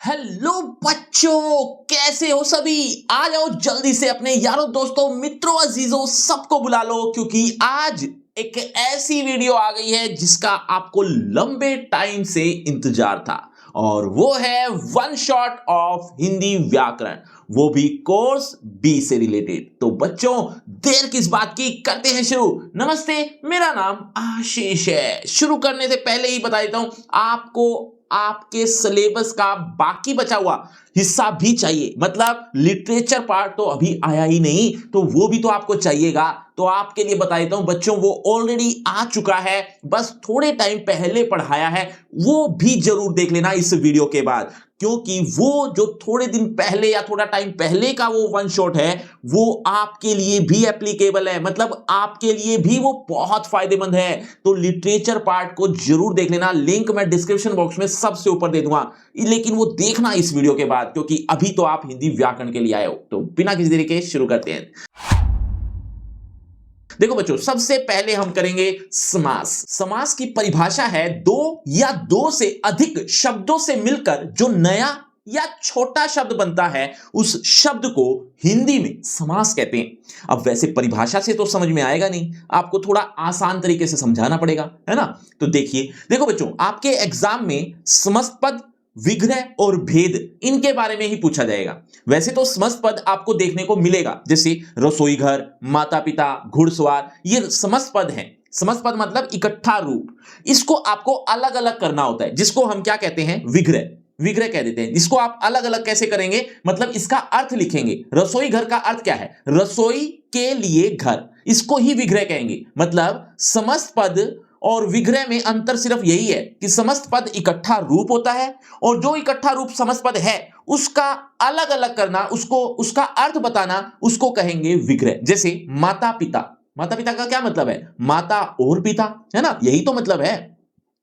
Hello बच्चों, कैसे हो सभी। आ जाओ जल्दी से अपने यारों दोस्तों मित्रों अजीजों सबको बुला लो, क्योंकि आज एक ऐसी वीडियो आ गई है जिसका आपको लंबे टाइम से इंतजार था। और वो है वन शॉट ऑफ हिंदी व्याकरण, वो भी कोर्स बी से रिलेटेड। तो बच्चों, देर किस बात की, करते हैं शुरू। नमस्ते, मेरा नाम आशीष है। शुरू करने से पहले ही बता देता हूं, आपको आपके सिलेबस का बाकी बचा हुआ हिस्सा भी चाहिए। मतलब लिटरेचर पार्ट तो अभी आया ही नहीं, तो वो भी तो आपको चाहिएगा। तो आपके लिए बता देता हूं बच्चों, वो ऑलरेडी आ चुका है, बस थोड़े टाइम पहले पढ़ाया है। वो भी जरूर देख लेना इस वीडियो के बाद, क्योंकि वो जो थोड़े दिन पहले या थोड़ा टाइम पहले का वो वन शॉट है, वो आपके लिए भी एप्लीकेबल है। मतलब आपके लिए भी वो बहुत फायदेमंद है। तो लिटरेचर पार्ट को जरूर देख लेना, लिंक मैं डिस्क्रिप्शन बॉक्स में सबसे ऊपर दे दूंगा। लेकिन वो देखना इस वीडियो के बाद, क्योंकि अभी तो आप हिंदी व्याकरण के लिए आए हो। तो बिना किसी देरी के शुरू करते हैं। देखो बच्चों, सबसे पहले हम करेंगे समास। समास की परिभाषा है दो या दो से अधिक शब्दों से मिलकर जो नया या छोटा शब्द बनता है, उस शब्द को हिंदी में समास कहते हैं। अब वैसे परिभाषा से तो समझ में आएगा नहीं, आपको थोड़ा आसान तरीके से समझाना पड़ेगा, है ना। तो देखिए, देखो बच्चों, आपके एग्जाम में समस्त पद, विग्रह और भेद, इनके बारे में ही पूछा जाएगा। वैसे तो समस्त पद आपको देखने को मिलेगा, जैसे रसोई घर, माता पिता, घुड़सवार, ये समस्त पद हैं। समस्त पद मतलब इकट्ठा रूप। इसको आपको अलग अलग करना होता है, जिसको हम क्या कहते हैं, विग्रह। विग्रह कह देते हैं। इसको आप अलग अलग कैसे करेंगे, मतलब इसका अर्थ लिखेंगे। रसोई घर का अर्थ क्या है, रसोई के लिए घर, इसको ही विग्रह कहेंगे। मतलब समस्त पद और विग्रह में अंतर सिर्फ यही है कि समस्त पद इकट्ठा रूप होता है, और जो इकट्ठा रूप समस्त पद है उसका अलग अलग करना, उसको उसका अर्थ बताना, उसको कहेंगे विग्रह। जैसे माता पिता, माता पिता का क्या मतलब है, माता और पिता, है ना, यही तो मतलब है।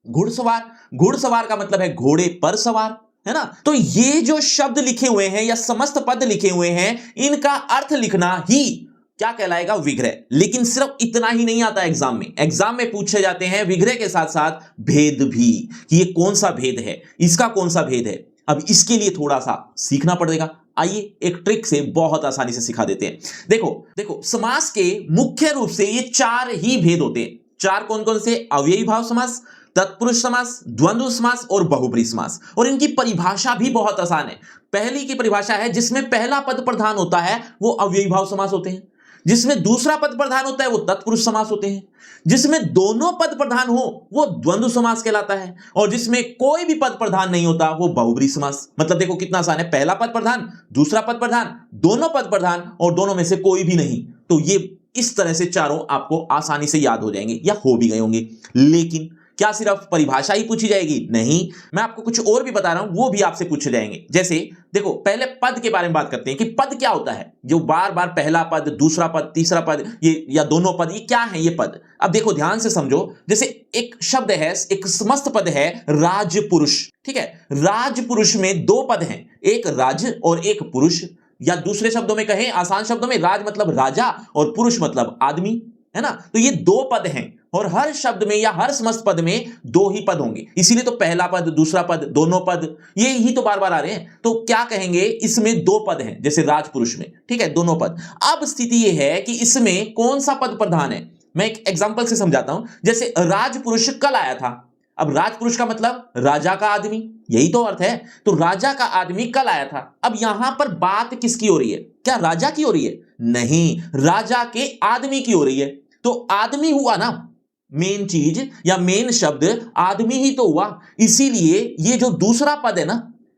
घुड़सवार, घुड़सवार का मतलब है घोड़े पर सवार, है ना। तो ये जो शब्द लिखे हुए हैं या समस्त पद लिखे हुए हैं, इनका अर्थ लिखना ही क्या कहलाएगा, विग्रह। लेकिन सिर्फ इतना ही नहीं आता एग्जाम में। एग्जाम में पूछे जाते हैं विग्रह के साथ साथ भेद भी, कि ये कौन सा भेद है, इसका कौन सा भेद है। अब इसके लिए थोड़ा सा सीखना पड़ेगा। आइए एक ट्रिक से बहुत आसानी से सिखा देते हैं। देखो देखो, समास के मुख्य रूप से ये चार ही भेद होते हैं। चार कौन कौन से, अव्ययी भाव समास, तत्पुरुष समास, द्वंद्व समास और बहुब्रीहि समास। और इनकी परिभाषा भी बहुत आसान है। पहली की परिभाषा है, जिसमें पहला पद प्रधान होता है वो अव्ययी भाव समास होते हैं। जिसमें दूसरा पद प्रधान होता है वो तत्पुरुष समास होते हैं। जिसमें दोनों पद प्रधान हो वो द्वंद्व समास कहलाता है। और जिसमें कोई भी पद प्रधान नहीं होता वो बहुब्रीहि समास। मतलब देखो कितना आसान है, पहला पद प्रधान, दूसरा पद प्रधान, दोनों पद प्रधान और दोनों में से कोई भी नहीं। तो ये इस तरह से चारों आपको आसानी से याद हो जाएंगे या हो भी गए होंगे। लेकिन क्या सिर्फ परिभाषा ही पूछी जाएगी, नहीं, मैं आपको कुछ और भी बता रहा हूं, वो भी आपसे पूछे जाएंगे। जैसे देखो, पहले पद के बारे में बात करते हैं कि पद क्या होता है। जो बार बार पहला पद, दूसरा पद, तीसरा पद, ये या दोनों पद, ये क्या है ये पद। अब देखो ध्यान से समझो। जैसे एक शब्द है, एक समस्त पद है राजपुरुष, ठीक है। राजपुरुष में दो पद हैं, एक राज और एक पुरुष। या दूसरे शब्दों में कहें, आसान शब्दों में, राज मतलब राजा और पुरुष मतलब आदमी, है ना। तो ये दो पद हैं, और हर शब्द में या हर समस्त पद में दो ही पद होंगे। इसीलिए तो पहला पद, दूसरा पद, दोनों पद, ये ही तो बार बार आ रहे हैं। तो क्या कहेंगे, इसमें दो पद हैं, जैसे राजपुरुष में, ठीक है, दोनों पद। अब स्थिति यह है कि इसमें कौन सा पद प्रधान है। मैं एक एग्जांपल से समझाता हूं। जैसे राजपुरुष कल आया था। अब राजपुरुष का मतलब राजा का आदमी, यही तो अर्थ है। तो राजा का आदमी कल आया था। अब यहां पर बात किसकी हो रही है, क्या राजा की हो रही है, नहीं, राजा के आदमी की हो रही है। तो आदमी हुआ ना मेन चीज, या मेन शब्द आदमी ही तो हुआ। इसीलिए ये जो दूसरा पद है ना,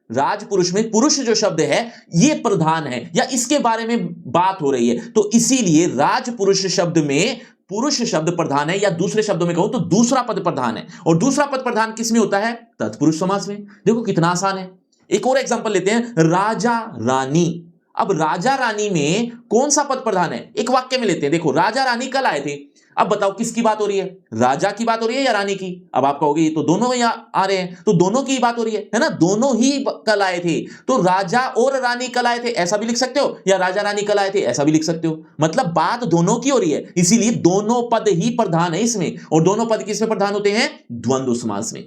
राजपुरुष में पुरुष जो शब्द है ये प्रधान है, या इसके बारे में बात हो रही है। तो इसीलिए राजपुरुष शब्द में पुरुष शब्द प्रधान है, या दूसरे शब्दों में कहूं तो दूसरा पद प्रधान है। और दूसरा पद प्रधान किस में होता है, तत्पुरुष समास में। देखो कितना आसान है। एक और एग्जांपल लेते हैं, राजा रानी। अब राजा रानी में कौन सा पद प्रधान है, एक वाक्य में लेते हैं। देखो, राजा रानी कल आए थे। अब बताओ किसकी बात हो रही है, राजा की बात हो रही है या रानी की। अब आप कहोगे ये तो दोनों यहाँ आ रहे हैं, तो दोनों की बात हो रही है ना, दोनों ही कल आए थे। तो राजा और रानी कल आए थे ऐसा भी लिख सकते हो, या राजा रानी कल आए थे ऐसा भी लिख सकते हो। मतलब बात दोनों की हो रही है, इसीलिए दोनों पद ही प्रधान है इसमें। और दोनों पद किसमें प्रधान होते हैं, द्वंद्व समास में।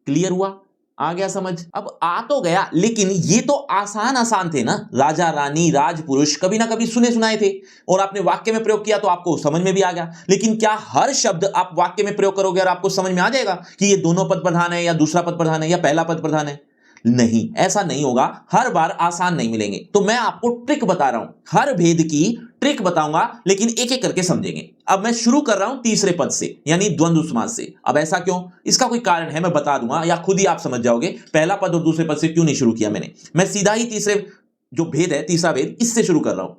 क्लियर हुआ। आ गया समझ? अब आ तो गया, लेकिन ये तो आसान आसान थे ना। राजा रानी राजपुरुष कभी ना कभी सुने सुनाए थे और आपने वाक्य में प्रयोग किया तो आपको समझ में भी आ गया। लेकिन क्या हर शब्द आप वाक्य में प्रयोग करोगे और आपको समझ में आ जाएगा कि ये दोनों पद प्रधान है या दूसरा पद प्रधान है या पहला पद प्रधान है? नहीं, ऐसा नहीं होगा। हर बार आसान नहीं मिलेंगे। तो मैं आपको ट्रिक बता रहा हूं, हर भेद की ट्रिक बताऊंगा, लेकिन एक एक करके समझेंगे। अब मैं शुरू कर रहा हूं तीसरे पद से, यानी द्वंद्व समास से। अब ऐसा क्यों? इसका कोई कारण है, मैं बता दूंगा, या खुद ही आप समझ जाओगे पहला पद और दूसरे पद से क्यों नहीं शुरू किया मैंने। मैं सीधा ही तीसरे जो भेद है, तीसरा भेद, इससे शुरू कर रहा हूं।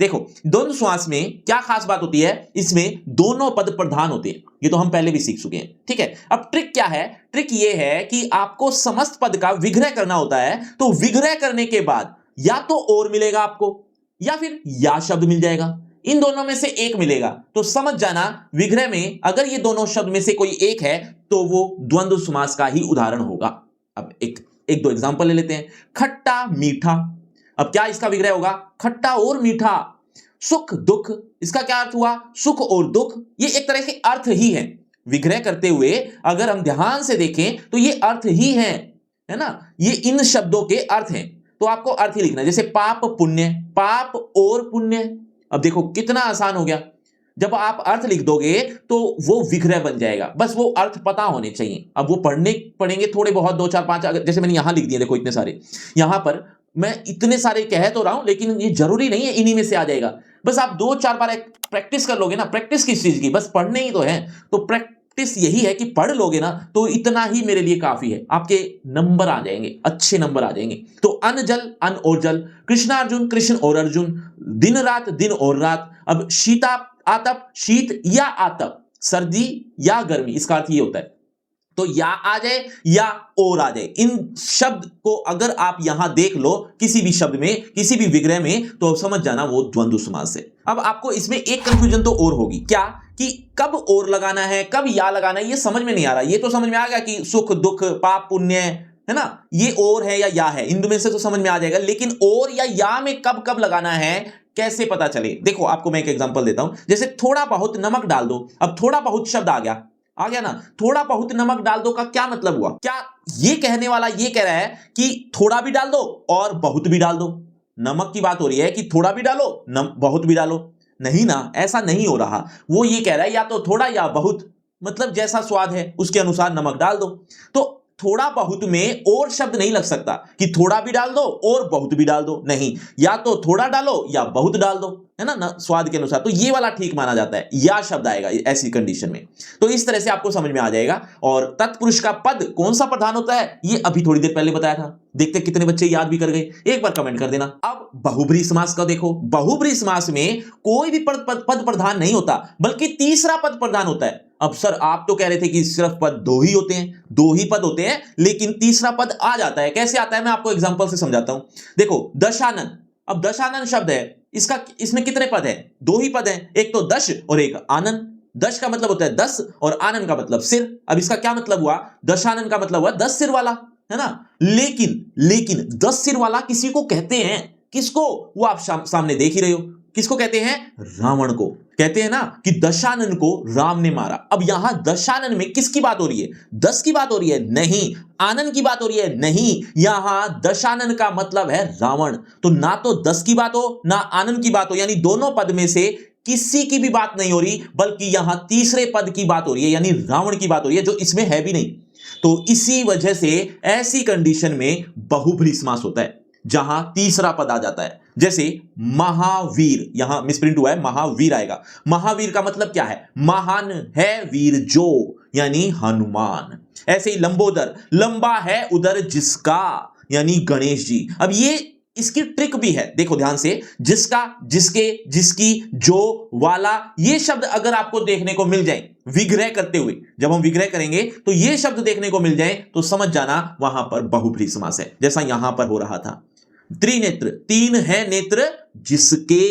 देखो द्वंद्व समास में क्या खास बात होती है, इसमें दोनों पद प्रधान होते हैं। ये तो हम पहले भी सीख चुके हैं, ठीक है। अब ट्रिक क्या है? ट्रिक ये है कि आपको समस्त पद का विग्रह करना होता है। तो विग्रह करने के बाद या तो और मिलेगा आपको, या फिर या शब्द मिल जाएगा। इन दोनों में से एक मिलेगा। तो समझ जाना, विग्रह में अगर ये दोनों शब्द में से कोई एक है तो वो द्वंद्व समास का ही उदाहरण होगा। अब एक दो एग्जांपल ले लेते हैं। खट्टा मीठा, अब क्या इसका विग्रह होगा? खट्टा और मीठा। सुख दुख, इसका क्या अर्थ हुआ? सुख और दुख। ये एक तरह के अर्थ ही है। विग्रह करते हुए अगर हम ध्यान से देखें तो ये अर्थ ही है ना। ये इन शब्दों के अर्थ हैं, तो आपको अर्थ ही लिखना है। जैसे पाप पुण्य, पाप और पुण्य। अब देखो कितना आसान हो गया। जब आप अर्थ लिख दोगे तो वो विग्रह बन जाएगा, बस वो अर्थ पता होने चाहिए। अब वो पढ़ेंगे थोड़े बहुत, 2 4 5, जैसे मैंने यहां लिख दिए, देखो इतने सारे। यहां पर मैं इतने सारे कह तो रहा हूं, लेकिन ये जरूरी नहीं है इन्हीं में से आ जाएगा। बस आप 2 4 बार प्रैक्टिस कर लोगे ना। प्रैक्टिस किस चीज की? बस पढ़ने ही तो है। तो प्रैक्टिस यही है कि पढ़ लोगे ना तो इतना ही मेरे लिए काफी है। आपके नंबर आ जाएंगे, अच्छे नंबर आ जाएंगे। तो अन जल, अन और जल। कृष्णार्जुन, कृष्ण और अर्जुन। दिन रात, दिन और रात। अब शीता आतप, शीत या आतप। सर्दी या गर्मी, इसका अर्थ ये होता है। तो या आ जाए या और आ जाए। इन शब्द को अगर आप यहां देख लो किसी भी शब्द में, किसी भी विग्रह में, तो समझ जाना वो द्वंद्व समास है। अब आपको इसमें एक कंफ्यूजन तो और होगी, क्या? कि कब और लगाना है, कब या लगाना है, ये समझ में नहीं आ रहा। ये तो समझ में आ गया कि सुख दुख, पाप पुण्य, है ना, ये और है या या है, इन में से तो समझ में आ जाएगा। लेकिन और या में कब कब लगाना है, कैसे पता चले? देखो आपको मैं एक एग्जांपल देता हूं। जैसे थोड़ा बहुत नमक डाल दो। अब थोड़ा बहुत शब्द आ गया ना। थोड़ा बहुत नमक डाल दो का क्या मतलब हुआ? क्या ये कहने वाला ये कह रहा है कि थोड़ा भी डाल दो और बहुत भी डाल दो? नमक की बात हो रही है कि थोड़ा भी डालो, बहुत भी डालो? नहीं ना, ऐसा नहीं हो रहा। वो ये कह रहा है या तो थोड़ा या बहुत, मतलब जैसा स्वाद है उसके अनुसार नमक डाल दो। तो थोड़ा बहुत में और शब्द नहीं लग सकता कि थोड़ा भी डाल दो और बहुत भी डाल दो। नहीं, या तो थोड़ा डालो या बहुत डाल दो, है ना, स्वाद के अनुसार। तो ये वाला ठीक माना जाता है, या शब्द आएगा ऐसी कंडीशन में। तो इस तरह से आपको समझ में आ जाएगा। और तत्पुरुष का पद कौन सा प्रधान होता है, ये अभी थोड़ी देर पहले बताया था। देखते कितने बच्चे याद भी कर गए, एक बार कमेंट कर देना। अब बहुब्रीहि समास का देखो। बहुब्रीहि समास में कोई भी पद प्रधान नहीं होता, बल्कि तीसरा पद प्रधान होता है। अब सर आप तो कह रहे थे कि सिर्फ पद 2 ही होते हैं, 2 ही पद होते हैं, लेकिन तीसरा पद आ जाता है। कैसे आता है मैं आपको एग्जांपल से समझाता हूं। देखो दशानन। अब दशानन शब्द है, इसमें कितने पद हैं? 2 ही पद हैं, एक तो दश और एक आनन। दश का मतलब होता है 10 और आनन का मतलब सिर। अब इसका क्या मतलब हुआ? दशानन का मतलब हुआ 10 सिर वाला, है ना। लेकिन 10 सिर वाला किसी को कहते हैं, किसको? वो आप सामने देख ही रहे हो, किसको कहते हैं? रावण को। कहते हैं ना कि दशानन को राम ने मारा। अब यहां दशानन में किसकी बात हो रही है? 10 की बात हो रही है? नहीं। आनन की बात हो रही है? नहीं। यहां दशानन का मतलब है रावण। तो ना तो 10 की बात हो ना आनन की बात हो, यानी दोनों पद में से किसी की भी बात नहीं हो रही, बल्कि यहां तीसरे पद की बात हो रही है, यानी रावण की बात हो रही है, जो इसमें है भी नहीं। तो इसी वजह से ऐसी कंडीशन में बहुब्रीहि समास होता है, जहां तीसरा पद आ जाता है। जैसे महावीर, यहां मिसप्रिंट हुआ है, महावीर आएगा। महावीर का मतलब क्या है? महान है वीर जो, यानी हनुमान। ऐसे ही लंबोदर, लंबा है उदर जिसका, यानी गणेश जी। अब ये इसकी ट्रिक भी है, देखो ध्यान से। जिसका, जिसके, जिसकी, जो, वाला, ये शब्द अगर आपको देखने को मिल जाए विग्रह करते हुए, जब हम विग्रह करेंगे तो ये शब्द देखने को मिल जाए, तो समझ जाना वहां पर बहुब्रीहि समास है, जैसा यहां पर हो रहा था। त्रिनेत्र, 3 है नेत्र जिसके।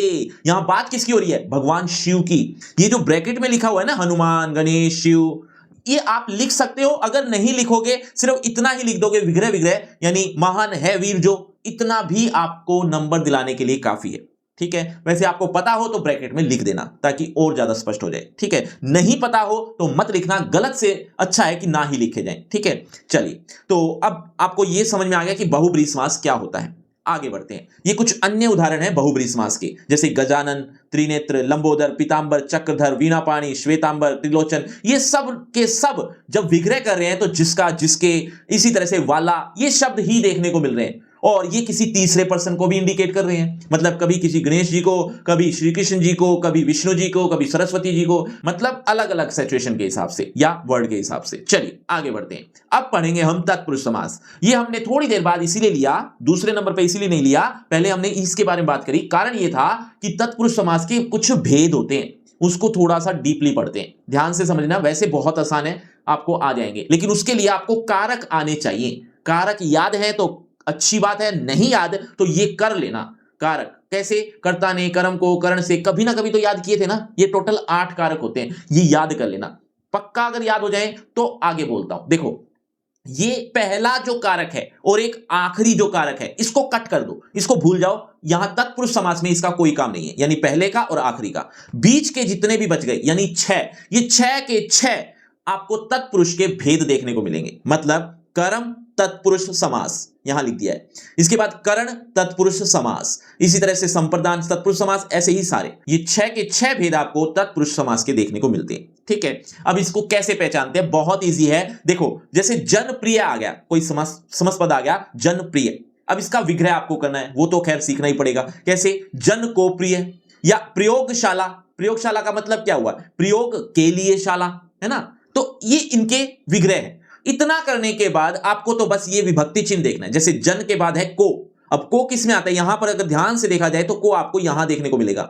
यहां बात किसकी हो रही है? भगवान शिव की। ये जो ब्रैकेट में लिखा हुआ है ना, हनुमान, गणेश, शिव, ये आप लिख सकते हो। अगर नहीं लिखोगे, सिर्फ इतना ही लिख दोगे, विग्रह, यानी महान है वीर जो, इतना भी आपको नंबर दिलाने के लिए काफी है। ठीक है, वैसे आपको पता हो तो ब्रैकेट में लिख देना ताकि और ज्यादा स्पष्ट हो जाए। ठीक है, नहीं पता हो तो मत लिखना, गलत से अच्छा है कि ना ही लिखे जाए। ठीक है, चलिए, तो अब आपको यह समझ में आ गया कि बहुब्रीहि समास क्या होता है। आगे बढ़ते हैं। ये कुछ अन्य उदाहरण है बहुब्रीहि समास के, जैसे गजानन, त्रिनेत्र, लंबोदर, पीतांबर, चक्रधर, वीणापाणी, श्वेतांबर, त्रिलोचन। ये सब के सब जब विग्रह कर रहे हैं तो जिसका, जिसके, इसी तरह से वाला, ये शब्द ही देखने को मिल रहे हैं। और ये किसी तीसरे पर्सन को भी इंडिकेट कर रहे हैं, मतलब कभी किसी गणेश जी को, कभी श्री कृष्ण जी को, कभी विष्णु जी को, कभी सरस्वती जी को, मतलब अलग अलग सिचुएशन के हिसाब से या वर्ड के हिसाब से। चलिए आगे बढ़ते हैं। अब पढ़ेंगे हम तत्पुरुष समास। ये हमने थोड़ी देर बाद इसीलिए लिया, दूसरे नंबर पे इसीलिए नहीं लिया, पहले हमने इसके बारे में बात करी। कारण ये था कि तत्पुरुष समास के कुछ भेद होते हैं, उसको थोड़ा सा डीपली पढ़ते हैं। ध्यान से समझना, वैसे बहुत आसान है, आपको आ जाएंगे, लेकिन उसके लिए आपको कारक आने चाहिए। कारक याद है तो अच्छी बात है, नहीं याद तो ये कर लेना। कारक कैसे? कर्ता ने कर्म को करण से कभी ना कभी तो याद किए थे ना। ये टोटल 8 कारक होते हैं, ये याद कर लेना पक्का। अगर याद हो जाए तो आगे बोलता हूं। देखो, ये पहला जो कारक है और एक आखिरी जो कारक है, इसको कट कर दो, इसको भूल जाओ। यहां तत्पुरुष समास में इसका कोई काम नहीं है, यानी पहले का और आखिरी का। बीच के जितने भी बच गए यानी 6, ये 6 के 6 आपको तत्पुरुष के भेद देखने को मिलेंगे। मतलब कर्म तत्पुरुष समास यहां लिख दिया है, इसके बाद करण तत्पुरुष समास, इसी तरह से संप्रदान तत्पुरुष समास, ऐसे ही सारे ये 6 के 6 भेद आपको तत्पुरुष समास के देखने को मिलते हैं। ठीक है, अब इसको कैसे पहचानते हैं? बहुत इजी है। देखो, जैसे जनप्रिय आ गया, कोई समास पद आ गया जनप्रिय, अब इसका विग्रह आपको करना है, वो तो खैर सीखना ही पड़ेगा। कैसे? जन को प्रिय, या प्रयोगशाला। प्रयोगशाला का मतलब क्या हुआ? प्रयोग के लिए शाला, है ना। तो ये इनके विग्रह है। इतना करने के बाद आपको तो बस ये विभक्ति चिन्ह देखना है। जैसे जन के बाद है को, अब को किस में आता है? यहां पर अगर ध्यान से देखा जाए तो को आपको यहां देखने को मिलेगा।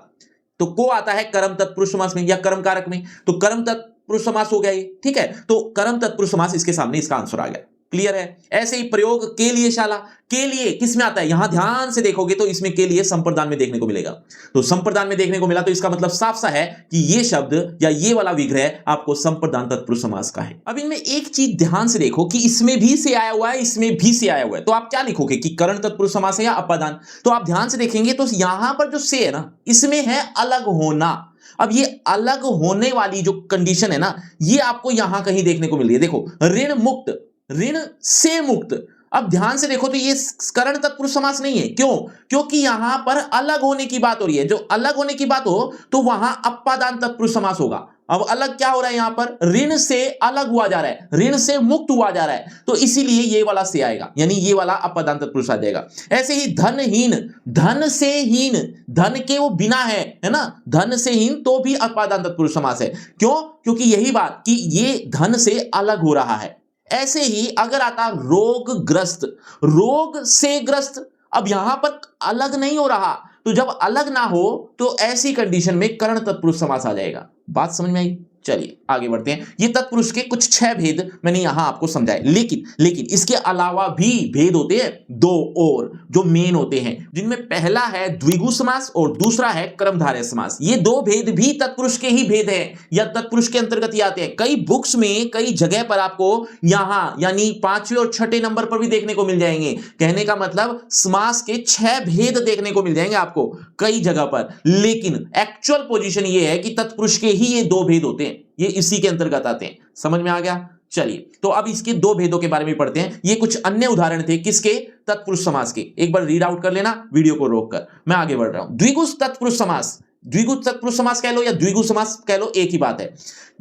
तो को आता है कर्म तत्पुरुष समास में या कर्म कारक में, तो कर्म तत्पुरुष समास हो गया ये। ठीक है, तो कर्म तत्पुरुष समास इसके सामने इसका आंसर आ गया। क्लियर है? ऐसे ही प्रयोग के लिए शाला, के लिए किस में आता है? यहां ध्यान से देखोगे तो इसमें के लिए संप्रदान में देखने को मिलेगा। तो संप्रदान में देखने को मिला तो इसका मतलब साफ सा है कि ये शब्द या ये वाला विग्रह आपको संप्रदान तत्पुरुष समास का है। अब इनमें एक चीज ध्यान से देखो कि इसमें भी से आया हुआ है, इसमें भी से आया हुआ है, तो आप क्या लिखोगे कि करण तत्पुरुष समास है या अपादान? तो आप ध्यान से देखेंगे तो यहां पर जो से है ना, इसमें है अलग होना। अब ये अलग होने वाली जो कंडीशन है ना, ये आपको यहां कहीं देखने को मिल रही है। देखो, ऋण मुक्त, ऋण से मुक्त। अब ध्यान से देखो तो ये करण तत्पुरुष समास नहीं है। क्यों? क्योंकि यहां पर अलग होने की बात हो रही है। जो अलग होने की बात हो तो वहां अपादान तत्पुरुष समास होगा। अब अलग क्या हो रहा है? यहां पर ऋण से अलग हुआ जा रहा है, ऋण से मुक्त हुआ जा रहा है, तो इसीलिए ये वाला से आएगा, यानी ये वाला अपादान तत्पुरुष आ जाएगा। ऐसे ही धनहीन, धन से हीन, धन के वो बिना है ना, धन से हीन तो भी अपादान तत्पुरुष समास है। क्यों? क्योंकि यही बात कि ये धन से अलग हो रहा है। ऐसे ही अगर आता रोगग्रस्त, रोग से ग्रस्त, अब यहां पर अलग नहीं हो रहा, तो जब अलग ना हो तो ऐसी कंडीशन में करण तत्पुरुष समास आ जाएगा। बात समझ में आई? चलिए आगे बढ़ते हैं। ये तत्पुरुष के कुछ 6 भेद मैंने यहां आपको समझाए, लेकिन इसके अलावा भी भेद होते हैं 2 और जो मेन होते हैं, जिनमें पहला है द्विगु समास और दूसरा है कर्मधारय समास। ये 2 भेद भी तत्पुरुष के ही भेद हैं या तत्पुरुष के अंतर्गत ही आते हैं। कई बुक्स में कई जगह पर आपको यहां यानी 5वें और 6ठे नंबर पर भी देखने को मिल जाएंगे। कहने का मतलब समास के 6 भेद देखने को मिल जाएंगे आपको कई जगह पर, लेकिन एक्चुअल पोजीशन ये है कि तत्पुरुष के ही ये 2 भेद होते हैं, ये इसी के अंतर्गत आते हैं। समझ में आ गया? चलिए, तो अब इसके 2 भेदों के बारे में पढ़ते हैं। ये कुछ अन्य उदाहरण थे किसके? तत्पुरुष समास के। एक बार रीड आउट कर लेना वीडियो को रोककर, मैं आगे बढ़ रहा हूं। द्विगु तत्पुरुष समास, द्विगु तत्पुरुष समास कह लो या द्विगु समास कह लो, एक ही बात है।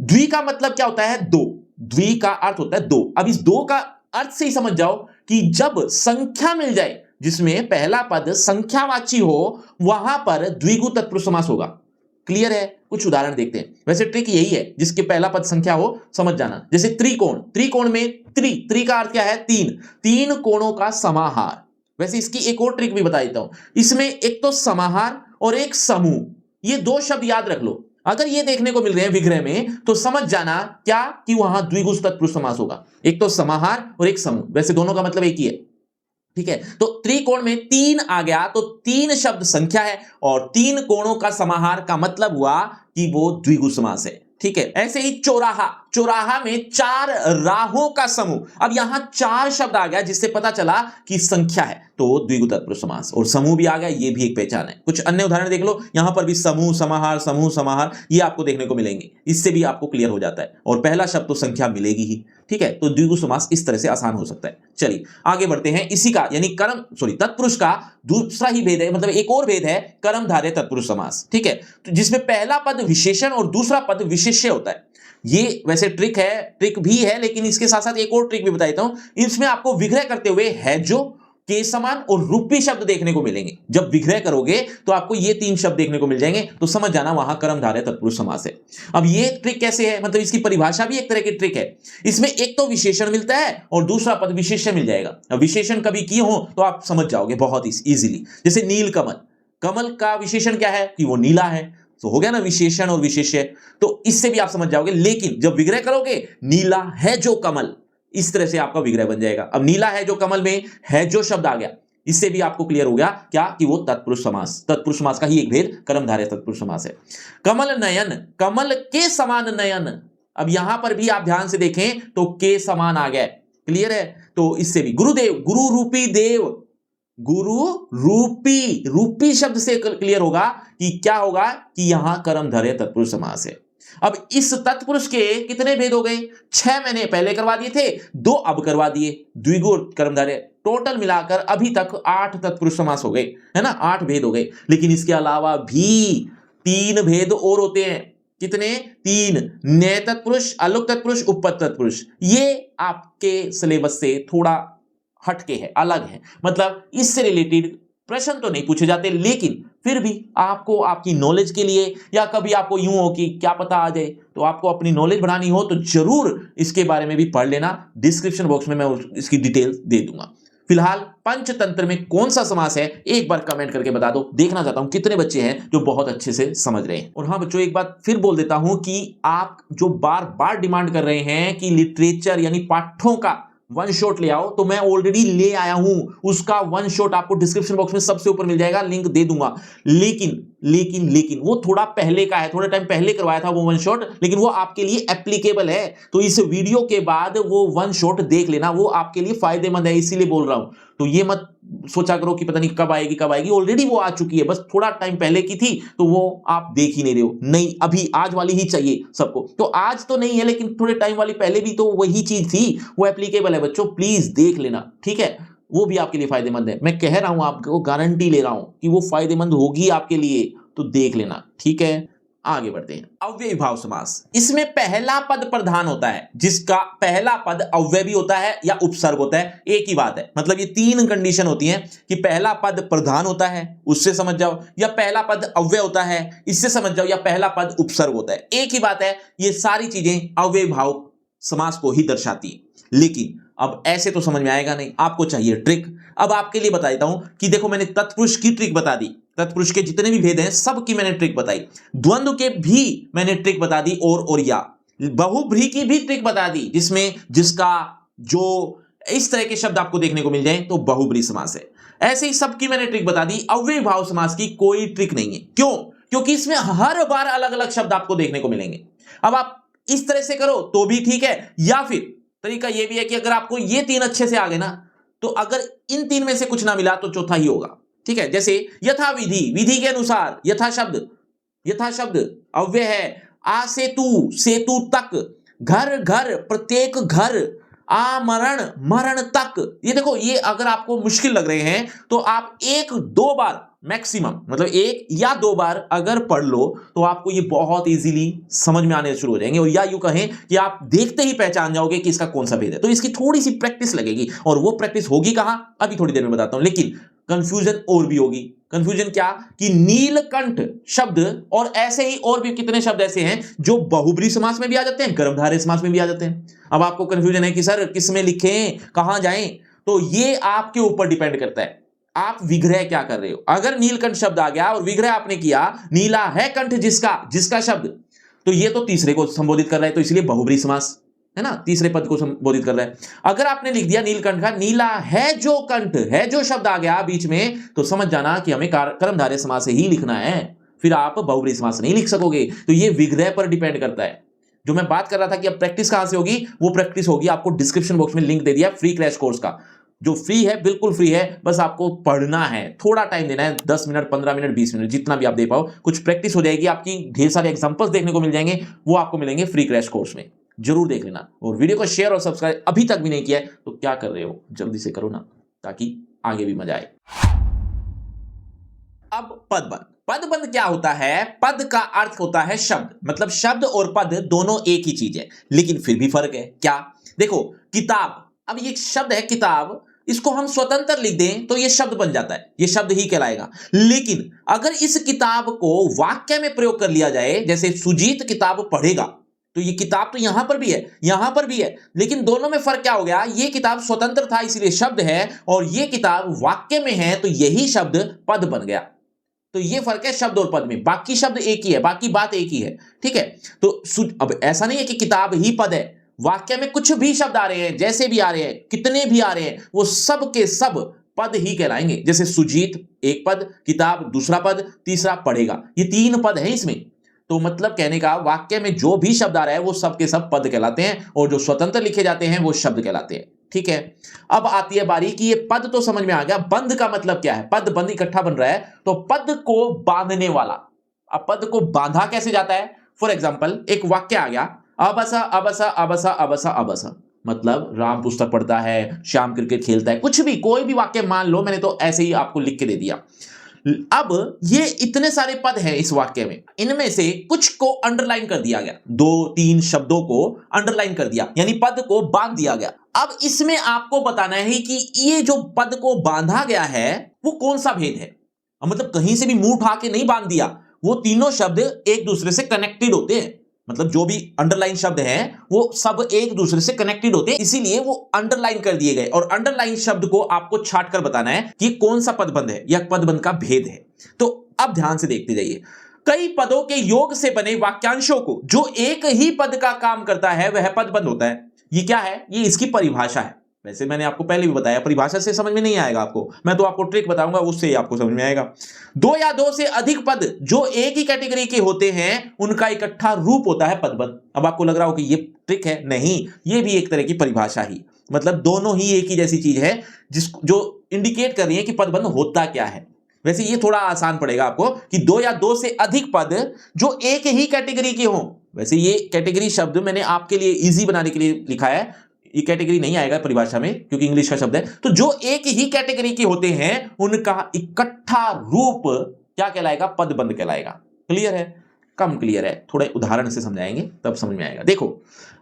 द्वि का मतलब क्या होता है? 2। द्वि का अर्थ होता है 2। अब इस 2 का अर्थ से ही समझ जाओ कि जब संख्या मिल जाए जिसमें पहला पद संख्यावाची हो, वहां पर द्विगु तत्पुरुष समास होगा। क्लियर है? कुछ उदाहरण देखते हैं। वैसे ट्रिक यही है, जिसके पहला पद संख्या हो समझ जाना। जैसे त्रिकोण, त्रिकोण में त्रि का अर्थ क्या है? 3 कोणों का समाहार। वैसे इसकी एक और ट्रिक भी बता देता हूं। इसमें एक तो समाहार और एक समूह, ये 2 शब्द याद रख लो। अगर ये देखने को मिल रहे हैं विग्रह में तो समझ जाना क्या कि वहां द्विगु तत्पुरुष समास होगा। एक तो समाहार और एक समूह, वैसे दोनों का मतलब एक ही है। ठीक है, तो त्रिकोण में 3 आ गया तो 3 शब्द संख्या है और 3 कोणों का समाहार का मतलब हुआ कि वो द्विगु समास है। ठीक है, ऐसे ही चौराहा, चौराहा में 4 राहों का समूह। अब यहां 4 शब्द आ गया जिससे पता चला कि संख्या है, तो द्विगु तत्पुरुष समास। और समूह भी आ गया, ये भी एक पहचान है। कुछ अन्य उदाहरण देख लो, यहां पर भी समूह समाहार ये आपको देखने को मिलेंगे। इससे भी आपको क्लियर हो जाता है। और पहला शब्द तो संख्या मिलेगी ही, ठीक है। तो द्विगु समास इस तरह से आसान हो सकता है। चलिए आगे बढ़ते हैं। इसी का यानी तत्पुरुष का दूसरा ही भेद है, मतलब एक और भेद है, कर्मधारय तत्पुरुष समास, ठीक है। तो जिसमें पहला पद विशेषण और दूसरा पद विशेष्य होता है। ये वैसे ट्रिक भी है, लेकिन इसके साथ साथ एक और ट्रिक भी बता देता हूं। इसमें आपको विग्रह करते हुए है जो, के समान और रूपी शब्द देखने को मिलेंगे। जब विग्रह करोगे तो आपको ये 3 शब्द देखने को मिल जाएंगे, तो समझ जाना वहां कर्मधारय तत्पुरुष समास है। अब ये ट्रिक कैसे है, मतलब इसकी परिभाषा भी एक तरह की ट्रिक है। इसमें एक तो विशेषण मिलता है और दूसरा पद विशेष्य मिल जाएगा। अब विशेषण कभी किए हो तो आप समझ जाओगे बहुत इजीली। जैसे नील कमल, कमल का विशेषण क्या है कि वो नीला है, तो हो गया ना विशेषण और विशेष्य। तो इससे भी आप समझ जाओगे। लेकिन जब विग्रह करोगे, नीला है जो कमल, इस तरह से आपका विग्रह बन जाएगा। अब नीला है जो कमल में है जो शब्द आ गया, इससे भी आपको क्लियर हो गया क्या कि वो तत्पुरुष समास का ही एक भेद कर्मधारय तत्पुरुष समास है। कमल नयन, कमल के समान नयन। अब यहां पर भी आप ध्यान से देखें तो के समान आ गया, क्लियर है। तो इससे भी गुरुदेव, गुरु रूपी देव, गुरु रूपी शब्द से क्लियर होगा कि क्या होगा कि यहां कर्मधारय तत्पुरुष समास है। अब इस तत्पुरुष के कितने भेद हो गए? 6 मैंने पहले करवा दिए थे, 2 अब करवा दिए। द्विगु कर्मधारय टोटल मिलाकर अभी तक 8 तत्पुरुष समास हो गए, है ना, 8 भेद हो गए। लेकिन इसके अलावा भी 3 भेद और होते हैं। कितने? 3। न्याय तत्पुरुष, अलोक तत्पुरुष, उपपद तत्पुरुष। ये आपके सिलेबस से थोड़ा हटके है, अलग है, मतलब इससे रिलेटेड प्रश्न तो नहीं पूछे जाते, लेकिन फिर भी आपको आपकी नॉलेज के लिए, या कभी आपको यूं हो कि क्या पता आ जाए, तो आपको अपनी नॉलेज बढ़ानी हो तो जरूर इसके बारे में भी पढ़ लेना। डिस्क्रिप्शन बॉक्स में मैं इसकी डिटेल दे दूंगा। फिलहाल पंचतंत्र में कौन सा समास है एक बार कमेंट करके बता दो, देखना चाहता हूं कितने बच्चे हैं जो बहुत अच्छे से समझ रहे हैं। और हाँ बच्चों, एक बात फिर बोल देता हूं कि आप जो बार बार डिमांड कर रहे हैं कि लिटरेचर यानी पाठों का 1 शॉट ले आओ, तो मैं ऑलरेडी ले आया हूं। उसका 1 शॉट आपको डिस्क्रिप्शन बॉक्स में सबसे ऊपर मिल जाएगा, लिंक दे दूंगा। लेकिन वो थोड़ा पहले का है, थोड़ा टाइम पहले करवाया था वो 1 शॉट, लेकिन वो आपके लिए एप्लीकेबल है। तो इस वीडियो के बाद वो 1 शॉट देख लेना, वो आपके लिए फायदेमंद है, इसीलिए बोल रहा हूं। तो ये मत सोचा करो कि पता नहीं कब आएगी, ऑलरेडी वो आ चुकी है, बस थोड़ा टाइम पहले की थी तो वो आप देख ही नहीं रहे हो। नहीं, अभी आज वाली ही चाहिए सबको। तो आज तो नहीं है, लेकिन थोड़े टाइम वाली पहले भी तो वही चीज थी, वो एप्लीकेबल है बच्चों, प्लीज देख लेना, ठीक है। वो भी आपके लिए फायदेमंद है, मैं कह रहा हूं, आपको गारंटी ले रहा हूं कि वो फायदेमंद होगी आपके लिए, तो देख लेना, ठीक है। आगे बढ़ते हैं। अव्ययी भाव समास, इसमें पहला पद प्रधान होता है, जिसका पहला पद अव्यय भी होता है या उपसर्ग होता है, एक ही बात है। मतलब ये 3 कंडीशन होती हैं कि पहला पद प्रधान होता है, उससे समझ जाओ, या पहला पद अव्यय होता है, इससे समझ जाओ, या पहला पद उपसर्ग होता है, एक ही बात है। ये सारी चीजें अव्ययी भाव समास को ही दर्शाती है। लेकिन अब ऐसे तो समझ में आएगा नहीं, आपको चाहिए ट्रिक। अब आपके लिए बता देता हूं कि देखो, मैंने तत्पुरुष की ट्रिक बता दी, तत्पुरुष के जितने भी भेद हैं सबकी मैंने ट्रिक बताई, द्वंद्व के भी मैंने ट्रिक बता दी, और या बहुब्रीहि की भी ट्रिक बता दी, जिसका जो इस तरह के शब्द आपको देखने को मिल जाए तो बहुब्रीहि समास है। ऐसे ही सबकी मैंने ट्रिक बता दी। अव्ययी भाव समास की कोई ट्रिक नहीं है। क्यों? क्योंकि इसमें हर बार अलग अलग शब्द आपको देखने को मिलेंगे। अब आप इस तरह से करो तो भी ठीक है, या फिर तरीका यह भी है कि अगर आपको ये 3 अच्छे से आ गए ना, तो अगर इन 3 में से कुछ ना मिला तो चौथा ही होगा, ठीक है। जैसे यथा विधि, विधि के अनुसार, यथा शब्द अव्यय है। आ सेतु तक, घर प्रत्येक घर, मरण तक। ये देखो, ये अगर आपको मुश्किल लग रहे हैं तो आप 1-2 बार मैक्सिमम, मतलब 1 या 2 बार अगर पढ़ लो तो आपको ये बहुत इजीली समझ में आने शुरू हो जाएंगे, और या यूं कहें कि आप देखते ही पहचान जाओगे कि इसका कौन सा भेद है। तो इसकी थोड़ी सी प्रैक्टिस लगेगी, और वो प्रैक्टिस होगी कहां, अभी थोड़ी देर में बताता हूं। लेकिन कंफ्यूजन और भी होगी। कंफ्यूजन क्या? कि नीलकंठ शब्द और ऐसे ही और भी कितने शब्द ऐसे हैं जो बहुब्रीहि समास में भी आ जाते हैं, कर्मधारय समास में भी आ जाते हैं। अब आपको कंफ्यूजन है कि सर किस में लिखें, कहां जाएं, तो ये आपके ऊपर डिपेंड करता है, आप विग्रह क्या कर रहे हो। अगर नीलकंठ शब्द आ गया और विग्रह आपने किया नीला है कंठ जिसका शब्द, तो ये तो तीसरे को संबोधित कर रहा है, तो इसलिए बहुब्रीहि समास है ना, तीसरे पद को संबोधित कर रहा है। अगर आपने लिख दिया नीलकंठ का, नीला है जो कंठ, है जो शब्द आ गया बीच में, तो समझ जाना कि हमें कर्मधारय समास से ही लिखना है, फिर आप बहुब्रीहि समास नहीं लिख सकोगे। तो ये विग्रह पर डिपेंड करता है। जो मैं बात कर रहा था कि अब प्रैक्टिस कहां से होगी, वो प्रैक्टिस होगी, आपको डिस्क्रिप्शन बॉक्स में लिंक दे दिया फ्री क्रैश कोर्स का, जो फ्री है, बिल्कुल फ्री है। बस आपको पढ़ना है, थोड़ा टाइम देना है, 10 मिनट, 15 मिनट, 20 मिनट, जितना भी आप दे पाओ। कुछ प्रैक्टिस हो जाएगी आपकी, ढेर सारे एग्जांपल्स देखने को मिल जाएंगे, वो आपको मिलेंगे फ्री क्रैश कोर्स में। जरूर देख लेना, और वीडियो को शेयर और सब्सक्राइब अभी तक भी नहीं किया है तो क्या कर रहे हो, जल्दी से करो ना, ताकि आगे भी मजा आए। अब पदबंध। पदबंध क्या होता है? पद का अर्थ होता है शब्द, मतलब शब्द और पद दोनों एक ही चीज है, लेकिन फिर भी फर्क है। क्या? देखो, किताब, अब ये शब्द है किताब, इसको हम स्वतंत्र लिख दें तो ये शब्द बन जाता है, ये शब्द ही कहलाएगा। लेकिन अगर इस किताब को वाक्य में प्रयोग कर लिया जाए, जैसे सुजीत किताब पढ़ेगा, तो ये किताब तो यहां पर भी है, यहां पर भी है, लेकिन दोनों में फर्क क्या हो गया? ये किताब स्वतंत्र था इसलिए शब्द है, और ये किताब वाक्य में है तो यही शब्द पद बन गया। तो ये फर्क है शब्द और पद में, बाकी शब्द एक ही है, बाकी बात एक ही है, ठीक है। तो अब ऐसा नहीं है कि किताब ही पद है, वाक्य में कुछ भी शब्द आ रहे हैं, जैसे भी आ रहे हैं, कितने भी आ रहे हैं, वो सब के सब पद ही कहलाएंगे। जैसे सुजीत एक पद, किताब दूसरा पद, तीसरा पढ़ेगा, ये 3 पद हैं इसमें। तो मतलब कहने का, वाक्य में जो भी शब्द आ रहा है वो सब के सब पद कहलाते हैं, और जो स्वतंत्र लिखे जाते हैं वो शब्द कहलाते हैं, ठीक है। अब आती है बारी कि ये पद तो समझ में आ गया, बंध का मतलब क्या है? पद बंध इकट्ठा बन रहा है, तो पद को बांधने वाला। अब पद को बांधा कैसे जाता है? फॉर एग्जाम्पल, एक वाक्य आ गया, अबसा अबसा अबसा अबसा अबसा, मतलब राम पुस्तक पढ़ता है, श्याम क्रिकेट खेलता है, कुछ भी, कोई भी वाक्य मान लो, मैंने तो ऐसे ही आपको लिख के दे दिया। अब ये इतने सारे पद हैं इस वाक्य में, इनमें से कुछ को अंडरलाइन कर दिया गया, 2-3 शब्दों को अंडरलाइन कर दिया, यानी पद को बांध दिया गया। अब इसमें आपको बताना है कि ये जो पद को बांधा गया है वो कौन सा भेद है। मतलब कहीं से भी मुंह उठा के नहीं बांध दिया, वो तीनों शब्द एक दूसरे से कनेक्टेड होते हैं, मतलब जो भी अंडरलाइन शब्द हैं वो सब एक दूसरे से कनेक्टेड होते हैं, इसीलिए वो अंडरलाइन कर दिए गए। और अंडरलाइन शब्द को आपको छाट कर बताना है कि कौन सा पदबंध है या पदबंध का भेद है। तो अब ध्यान से देखते जाइए, कई पदों के योग से बने वाक्यांशों को जो एक ही पद का काम करता है वह पदबंध होता है। ये क्या है? ये इसकी परिभाषा है। वैसे मैंने आपको पहले भी बताया, परिभाषा से समझ में नहीं आएगा आपको, मैं तो आपको ट्रिक बताऊंगा, उससे ही आपको समझ में आएगा। 2 या 2 से अधिक पद जो एक ही कैटेगरी के होते हैं उनका इकट्ठा रूप होता है पदबंध। अब आपको लग रहा हो कि ये ट्रिक है, नहीं, ये भी एक तरह की परिभाषा ही, मतलब दोनों ही एक ही जैसी चीज है जो इंडिकेट कर रही है कि पदबंध होता क्या है। वैसे ये थोड़ा आसान पड़ेगा आपको कि 2 या 2 से अधिक पद जो एक ही कैटेगरी के हों। वैसे ये कैटेगरी शब्द मैंने आपके लिए इजी बनाने के लिए लिखा है, ये कैटेगरी नहीं आएगा परिभाषा में क्योंकि इंग्लिश का शब्द है। तो जो एक ही कैटेगरी के होते हैं उनका इकट्ठा रूप क्या कहलाएगा? पदबंध कहलाएगा। क्लियर है? कम क्लियर है, थोड़े उदाहरण से समझाएंगे तब समझ में आएगा। देखो,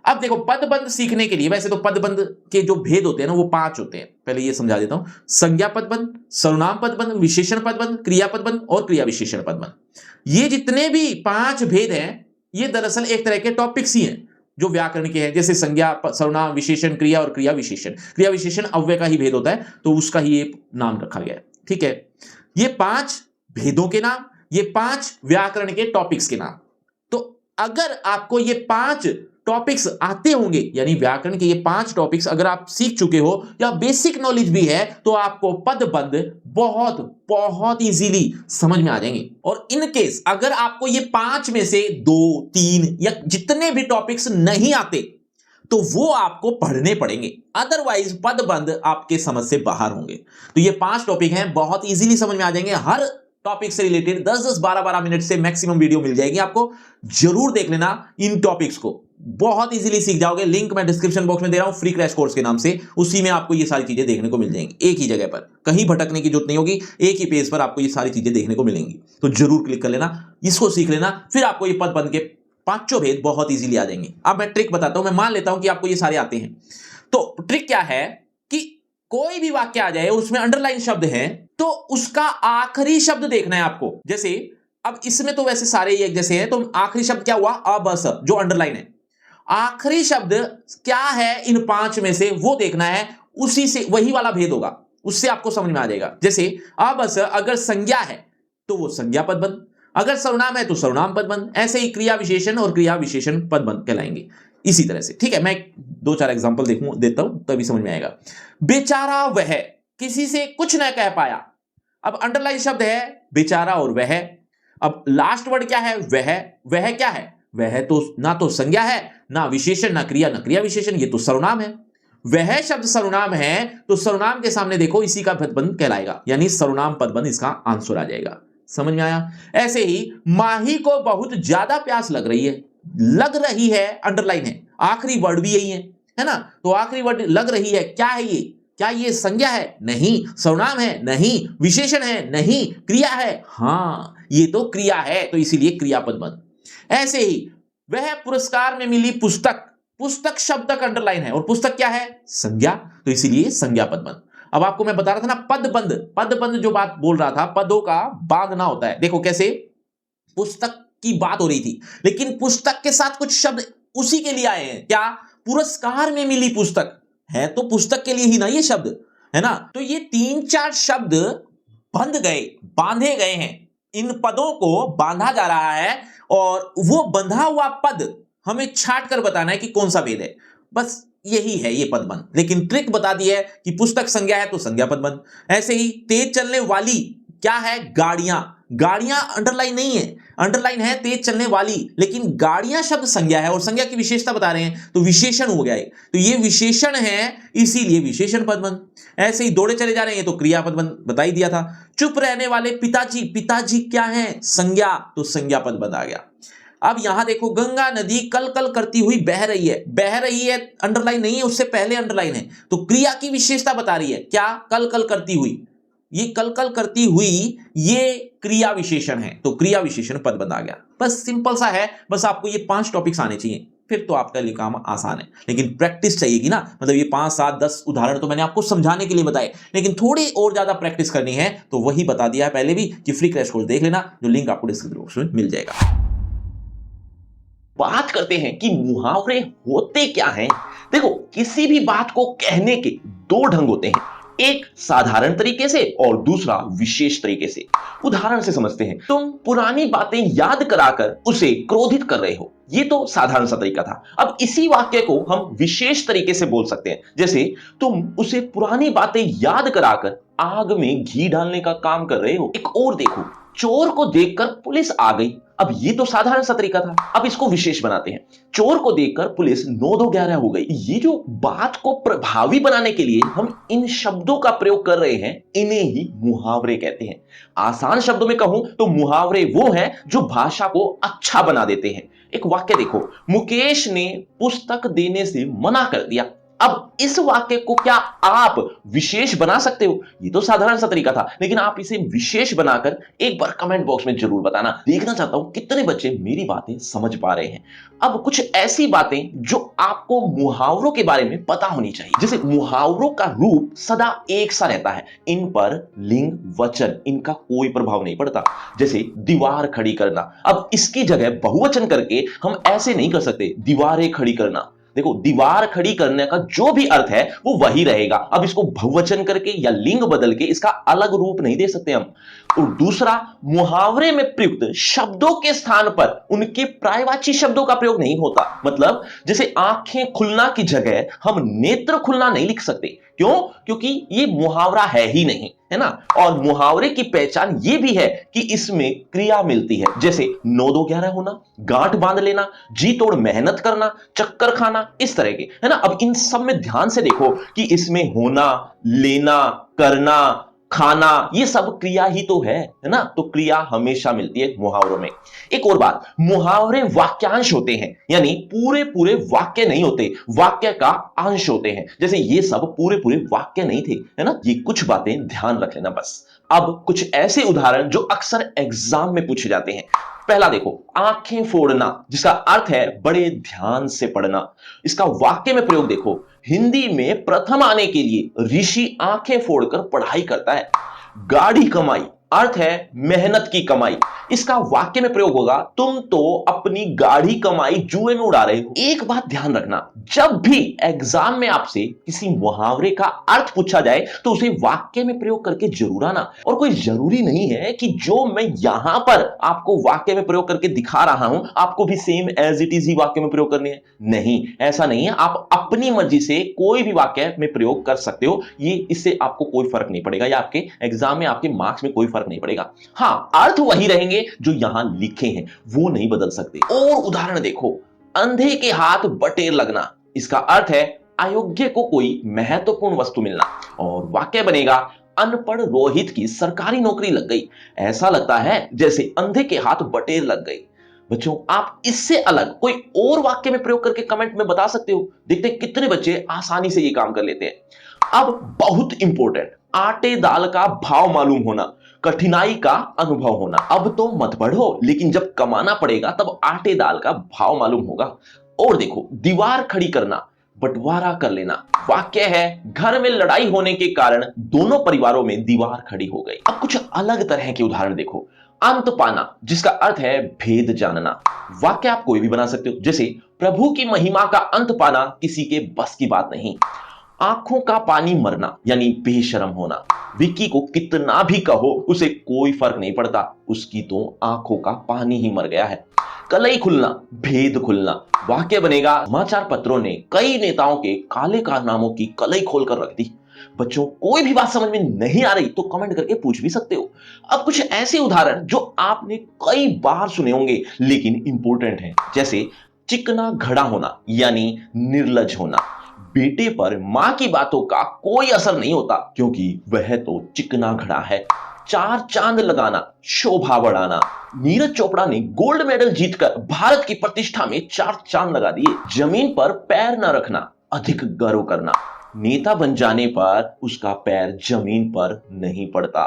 अब देखो, पदबंध सीखने के लिए वैसे तो पदबंध के जो भेद होते हैं ना वो 5 होते हैं। पहले ये समझा देता हूं, संज्ञा पदबंध, सर्वनाम पदबंध, विशेषण पदबंध, क्रिया पदबंध और क्रिया विशेषण पदबंध। ये जितने भी 5 भेद हैं ये दरअसल एक तरह के टॉपिक्स ही हैं जो व्याकरण के हैं, जैसे संज्ञा, सर्वनाम, विशेषण, क्रिया और क्रिया विशेषण। क्रिया विशेषण अव्यय का ही भेद होता है तो उसका ही ये नाम रखा गया है, ठीक है। ये 5 भेदों के नाम, ये 5 व्याकरण के टॉपिक्स के नाम। तो अगर आपको ये 5 टॉपिक्स आते होंगे, यानी व्याकरण के ये 5 टॉपिक्स अगर आप सीख चुके हो या बेसिक नॉलेज भी है, तो आपको पदबंध बहुत बहुत इजीली समझ में आ जाएंगे। और इन केस अगर आपको ये 5 में से 2, 3 या जितने भी टॉपिक्स नहीं आते तो वो आपको पढ़ने पड़ेंगे, अदरवाइज पदबंध आपके समझ से बाहर होंगे। तो ये 5 टॉपिक हैं, बहुत इजीली समझ में आ जाएंगे। हर टॉपिक से रिलेटेड 10-10, 12-12 मिनट से मैक्सिमम वीडियो मिल जाएगी आपको, जरूर देख लेना इन टॉपिक्स को, बहुत इजीली सीख जाओगे। लिंक मैं डिस्क्रिप्शन बॉक्स में दे रहा हूं फ्री क्रैश कोर्स के नाम से, उसी में आपको ये सारी चीजें देखने को मिल जाएंगी, एक ही जगह पर, कहीं भटकने की जरूरत नहीं होगी, एक ही पेज पर आपको ये सारी चीजें देखने को मिलेंगी। तो जरूर क्लिक कर लेना, इसको सीख लेना, फिर आपको ये पदबंध के 5 भेद बहुत इजीली आ जाएंगे। अब मैं ट्रिक बताता हूं, मैं मान लेता हूं कि आपको ये सारे आते हैं। तो ट्रिक क्या है कि कोई भी वाक्य आ जाए उसमें अंडरलाइन शब्द है तो उसका आखिरी शब्द देखना है आपको। जैसे अब इसमें तो वैसे सारे ही एक जैसे हैं, तो आखिरी शब्द क्या हुआ? अबस, जो अंडरलाइन है। आखिरी शब्द क्या है इन 5 में से वो देखना है, उसी से वही वाला भेद होगा, उससे आपको समझ में आ जाएगा। जैसे अबस अगर संज्ञा है तो वो संज्ञा पदबंध, अगर सर्वनाम है तो सर्वनाम पदबंध, ऐसे ही क्रिया विशेषण और क्रिया विशेषण पदबंध कहलाएंगे इसी तरह से, ठीक है। मैं 2-4 एग्जांपल देता हूं तभी समझ में आएगा। बेचारा वह किसी से कुछ न कह पाया, अब अंडरलाइन शब्द है बेचारा और वह। अब लास्ट वर्ड क्या है? वह क्या है? वह तो ना तो संज्ञा है, ना विशेषण, ना क्रिया, ना क्रिया विशेषण, ये तो सर्वनाम है। वह शब्द सर्वनाम है तो सर्वनाम के सामने देखो इसी का पदबंध कहलाएगा, यानी सर्वनाम पदबंध इसका आंसर आ जाएगा। समझ में आया? ऐसे ही माही को बहुत ज्यादा प्यास लग रही है अंडरलाइन है, आखिरी वर्ड भी यही है ना? तो आखिरी वर्ड लग रही है, क्या है ये? क्या ये संज्ञा है? नहीं। सर्वनाम है? नहीं। विशेषण है? नहीं। क्रिया है? हां, ये तो क्रिया है, तो इसीलिए क्रियापद बन। ऐसे ही वह पुरस्कार में मिली पुस्तक, पुस्तक शब्द तक अंडरलाइन है और पुस्तक क्या है? संज्ञा, तो इसीलिए संज्ञा पद बन। अब आपको मैं बता रहा था ना पदबंध, पदबंध जो बात बोल रहा था, पदों का बांधना होता है। देखो कैसे, पुस्तक की बात हो रही थी लेकिन पुस्तक के साथ कुछ शब्द उसी के लिए आए हैं। क्या? पुरस्कार में मिली पुस्तक है तो पुस्तक के लिए ही ना ये शब्द, है ना? तो ये 3-4 शब्द बांधे गए हैं, इन पदों को बांधा जा रहा है और वो बंधा हुआ पद हमें छांट कर बताना है कि कौन सा वेद है। बस यही है ये पदबंध, लेकिन ट्रिक बता दी है कि पुस्तक संज्ञा है तो संज्ञा पदबंध। ऐसे ही तेज चलने वाली क्या है? गाड़ियां। गाड़ियां अंडरलाइन नहीं है, अंडरलाइन है तेज चलने वाली, लेकिन गाड़ियां शब्द संज्ञा है और संज्ञा की विशेषता बता रहे हैं तो विशेषण हो गया है, तो ये विशेषण है इसीलिए विशेषण पदबंध। ऐसे ही दौड़े चले जा रहे हैं तो क्रिया पदबंध बता ही दिया था। चुप रहने वाले पिताजी, पिताजी क्या है? संज्ञा, तो संज्ञा पदबंध आ गया। अब यहां देखो, गंगा नदी कल कल करती हुई बह रही है, अंडरलाइन नहीं है, उससे पहले अंडरलाइन है, तो क्रिया की विशेषता बता रही है। क्या? कल कल करती हुई, ये कल कल करती हुई ये क्रिया विशेषण है, तो क्रिया विशेषण पदबंध आ गया। बस सिंपल सा है, बस आपको ये 5 टॉपिक्स आने चाहिए, फिर तो आपका लिए काम आसान है, लेकिन प्रैक्टिस चाहिएगी ना। मतलब ये 5, 7, 10 उदाहरण तो मैंने आपको समझाने के लिए बताए, लेकिन थोड़ी और ज्यादा प्रैक्टिस करनी है तो वही बता दिया है पहले भी कि फ्री क्रैश कोर्स देख लेना, जो लिंक आपको डिस्क्रिप्शन बॉक्स में मिल जाएगा। बात करते हैं कि मुहावरे होते क्या हैं। देखो, किसी भी बात को कहने के 2 ढंग होते हैं, एक साधारण तरीके से और दूसरा विशेष तरीके से। उदाहरण से समझते हैं। तुम पुरानी बातें याद कराकर उसे क्रोधित कर रहे हो, ये तो साधारण सा तरीका था। अब इसी वाक्य को हम विशेष तरीके से बोल सकते हैं, जैसे तुम उसे पुरानी बातें याद कराकर आग में घी डालने का काम कर रहे हो। एक और देखो, चोर को देखकर पुलिस आ गई। अब ये तो साधारण सा तरीका था, अब इसको विशेष बनाते हैं। चोर को देखकर पुलिस 9-2-11 हो गई। ये जो बात को प्रभावी बनाने के लिए हम इन शब्दों का प्रयोग कर रहे हैं, इन्हें ही मुहावरे कहते हैं। आसान शब्दों में कहूं तो मुहावरे वो हैं जो भाषा को अच्छा बना देते हैं। एक वाक्य देखो, मुकेश ने पुस्तक देने से मना कर दिया। अब इस वाक्य को क्या आप विशेष बना सकते हो? ये तो साधारण सा तरीका था, लेकिन आप इसे विशेष बनाकर एक बार कमेंट बॉक्स में जरूर बताना। देखना चाहता हूं कितने बच्चे मेरी बातें समझ पा रहे हैं। अब कुछ ऐसी बातें जो आपको मुहावरों के बारे में पता होनी चाहिए। जैसे मुहावरों का रूप सदा एक सा रहता है, इन पर लिंग वचन इनका कोई प्रभाव नहीं पड़ता। जैसे दीवार खड़ी करना, अब इसकी जगह बहुवचन करके हम ऐसे नहीं कर सकते, दीवारें खड़ी करना। देखो, दीवार खड़ी करने का जो भी अर्थ है वो वही रहेगा। अब इसको बहुवचन करके या लिंग बदल के इसका अलग रूप नहीं दे सकते हम। और दूसरा, मुहावरे में प्रयुक्त शब्दों के स्थान पर उनके पर्यायवाची शब्दों का प्रयोग नहीं होता। मतलब जैसे आंखें खुलना की जगह हम नेत्र खुलना नहीं लिख सकते। क्यों? क्योंकि ये मुहावरा है ही नहीं, है ना। और मुहावरे की पहचान ये भी है कि इसमें क्रिया मिलती है, जैसे 9-2-11 होना, गांठ बांध लेना, जी तोड़ मेहनत करना, चक्कर खाना, इस तरह के, है ना। अब इन सब में ध्यान से देखो कि इसमें होना, लेना, करना, खाना, ये सब क्रिया ही तो है ना। तो क्रिया हमेशा मिलती है मुहावरों में। एक और बात, मुहावरे वाक्यांश होते हैं, यानी पूरे पूरे वाक्य नहीं होते, वाक्य का अंश होते हैं। जैसे ये सब पूरे पूरे वाक्य नहीं थे, है ना। ये कुछ बातें ध्यान रख लेना बस। अब कुछ ऐसे उदाहरण जो अक्सर एग्जाम में पूछे जाते हैं। पहला देखो, आंखें फोड़ना, जिसका अर्थ है बड़े ध्यान से पढ़ना। इसका वाक्य में प्रयोग देखो, हिंदी में प्रथम आने के लिए ऋषि आंखें फोड़कर पढ़ाई करता है। गाढ़ी कमाई, अर्थ है मेहनत की कमाई। इसका वाक्य में प्रयोग होगा, तुम तो अपनी गाढ़ी कमाई जुए में उड़ा रहे हो। एक बात ध्यान रखना, जब भी एग्जाम में आपसे किसी मुहावरे का अर्थ पूछा जाए तो उसे वाक्य में प्रयोग करके जरूर आना। और कोई जरूरी नहीं है कि जो मैं यहां पर आपको वाक्य में प्रयोग करके दिखा रहा हूं आपको भी सेम एज इट इज ही वाक्य में प्रयोग करने हैं। नहीं, ऐसा नहीं है। आप अपनी मर्जी से कोई भी वाक्य में प्रयोग कर सकते हो, ये इससे आपको कोई फर्क नहीं पड़ेगा, या आपके एग्जाम में आपके मार्क्स में कोई फर्क नहीं पड़ेगा। हां, अर्थ वही रहेंगे के जो यहां लिखे हैं वो नहीं बदल सकते। और उदाहरण देखो, अंधे के हाथ बटेर लगना, इसका अर्थ है अयोग्य को कोई महत्वपूर्ण वस्तु मिलना। और वाक्य बनेगा, अनपढ़ रोहित की सरकारी नौकरी लग गई, ऐसा लगता है जैसे अंधे के हाथ बटेर लग गई। बच्चों, आप इससे अलग कोई और वाक्य में प्रयोग करके कमेंट में बता सकते हो। देखते हैं कितने बच्चे आसानी से ये काम कर लेते हैं। अब बहुत इंपॉर्टेंट, आटे दाल का भाव मालूम होना, कठिनाई का अनुभव होना। अब तो मत पढ़ो, लेकिन जब कमाना पड़ेगा तब आटे दाल का भाव मालूम होगा। और देखो, दीवार खड़ी करना, बंटवारा कर लेना। वाक्य है, घर में लड़ाई होने के कारण दोनों परिवारों में दीवार खड़ी हो गई। अब कुछ अलग तरह के उदाहरण देखो, अंत पाना, जिसका अर्थ है भेद जानना। वाक्य आप कोई भी बना सकते हो, जैसे प्रभु की महिमा का अंत पाना किसी के बस की बात नहीं। आंखों का पानी मरना यानी बेशरम होना। विक्की को कितना भी कहो उसे कोई फर्क नहीं पड़ता, उसकी तो आंखों का पानी ही मर गया है। कलई खुलना, भेद खुलना। वाक्य बनेगा, समाचार पत्रों ने कई नेताओं के काले कारनामों की कलई खोलकर रख दी। बच्चों, कोई भी बात समझ में नहीं आ रही तो कमेंट करके पूछ भी सकते हो। अब कुछ ऐसे उदाहरण जो आपने कई बार सुने होंगे लेकिन इंपॉर्टेंट हैं, जैसे चिकना घड़ा होना यानी निर्लज होना। बेटे पर मां की बातों का कोई असर नहीं होता क्योंकि वह तो चिकना घड़ा है। चार चांद लगाना, शोभा बढ़ाना। नीरज चोपड़ा ने गोल्ड मेडल जीतकर भारत की प्रतिष्ठा में 4 चांद लगा दिए। जमीन पर पैर न रखना, अधिक गर्व करना। नेता बन जाने पर उसका पैर जमीन पर नहीं पड़ता।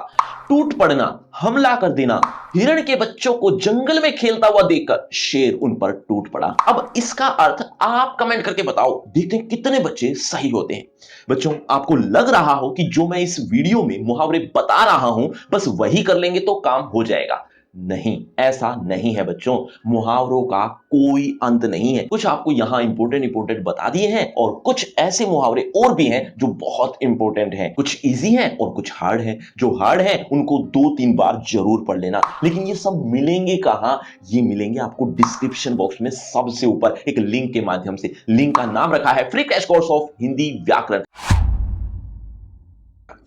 टूट पड़ना, हमला कर देना। हिरण के बच्चों को जंगल में खेलता हुआ देखकर शेर उन पर टूट पड़ा। अब इसका अर्थ आप कमेंट करके बताओ, देखते हैं कितने बच्चे सही होते हैं। बच्चों, आपको लग रहा हो कि जो मैं इस वीडियो में मुहावरे बता रहा हूं बस वही कर लेंगे तो काम हो जाएगा। नहीं, ऐसा नहीं है बच्चों। मुहावरों का कोई अंत नहीं है। कुछ आपको यहां इंपॉर्टेंट बता दिए हैं और कुछ ऐसे मुहावरे और भी हैं जो बहुत इंपॉर्टेंट हैं। कुछ इजी हैं और कुछ हार्ड हैं। जो हार्ड हैं उनको 2-3 बार जरूर पढ़ लेना। लेकिन ये सब मिलेंगे कहां? ये मिलेंगे आपको डिस्क्रिप्शन बॉक्स में सबसे ऊपर एक लिंक के माध्यम से। लिंक का नाम रखा है free crash course of Hindi व्याकरण।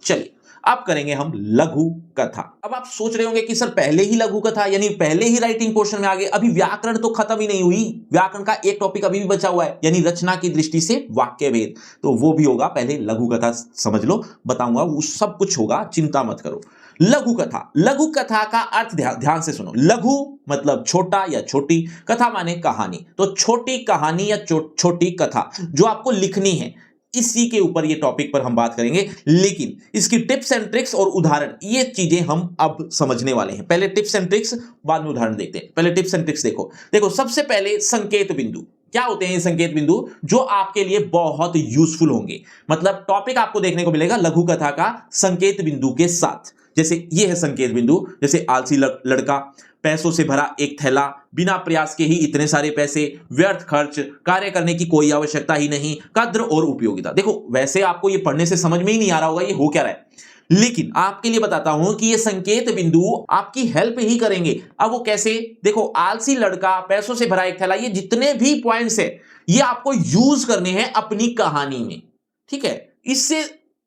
चलिए, अब करेंगे हम लघु कथा। अब आप सोच रहे होंगे कि सर पहले ही लघु कथा यानी पहले ही राइटिंग पोर्शन में आ गए, अभी व्याकरण तो खत्म ही नहीं हुई। व्याकरण का एक टॉपिक अभी भी बचा हुआ है यानी रचना की दृष्टि से वाक्य भेद, तो वो भी होगा। पहले लघु कथा समझ लो, बताऊंगा वो सब कुछ होगा, चिंता मत करो। लघु कथा, लघु कथा का अर्थ ध्यान से सुनो। लघु मतलब छोटा या छोटी, कथा माने कहानी। तो छोटी कहानी या छोटी कथा जो आपको लिखनी है, इसी के ऊपर ये टॉपिक पर हम बात करेंगे। लेकिन इसकी टिप्स एंड ट्रिक्स और उदाहरण, ये चीजें हम अब समझने वाले हैं। पहले टिप्स एंड ट्रिक्स, बाद में उदाहरण देखते हैं। पहले टिप्स एंड ट्रिक्स देखो सबसे पहले संकेत बिंदु। क्या होते हैं संकेत बिंदु? जो आपके लिए बहुत यूजफुल होंगे। मतलब टॉपिक आपको देखने को मिलेगा लघु कथा का संकेत बिंदु के साथ। जैसे ये है संकेत बिंदु, जैसे आलसी लड़का, पैसों से भरा एक थैला, बिना प्रयास के ही इतने सारे पैसे, व्यर्थ खर्च, कार्य करने की कोई आवश्यकता ही नहीं, कद्र और उपयोगिता। देखो वैसे आपको ये पढ़ने से समझ में ही नहीं आ रहा होगा ये हो क्या रहा है, लेकिन आपके लिए बताता हूं कि ये संकेत बिंदु आपकी हेल्प ही करेंगे। अब वो कैसे? देखो, आलसी लड़का, पैसों से भरा एक थैला, ये जितने भी पॉइंट्स है ये आपको यूज करने हैं अपनी कहानी में। ठीक है,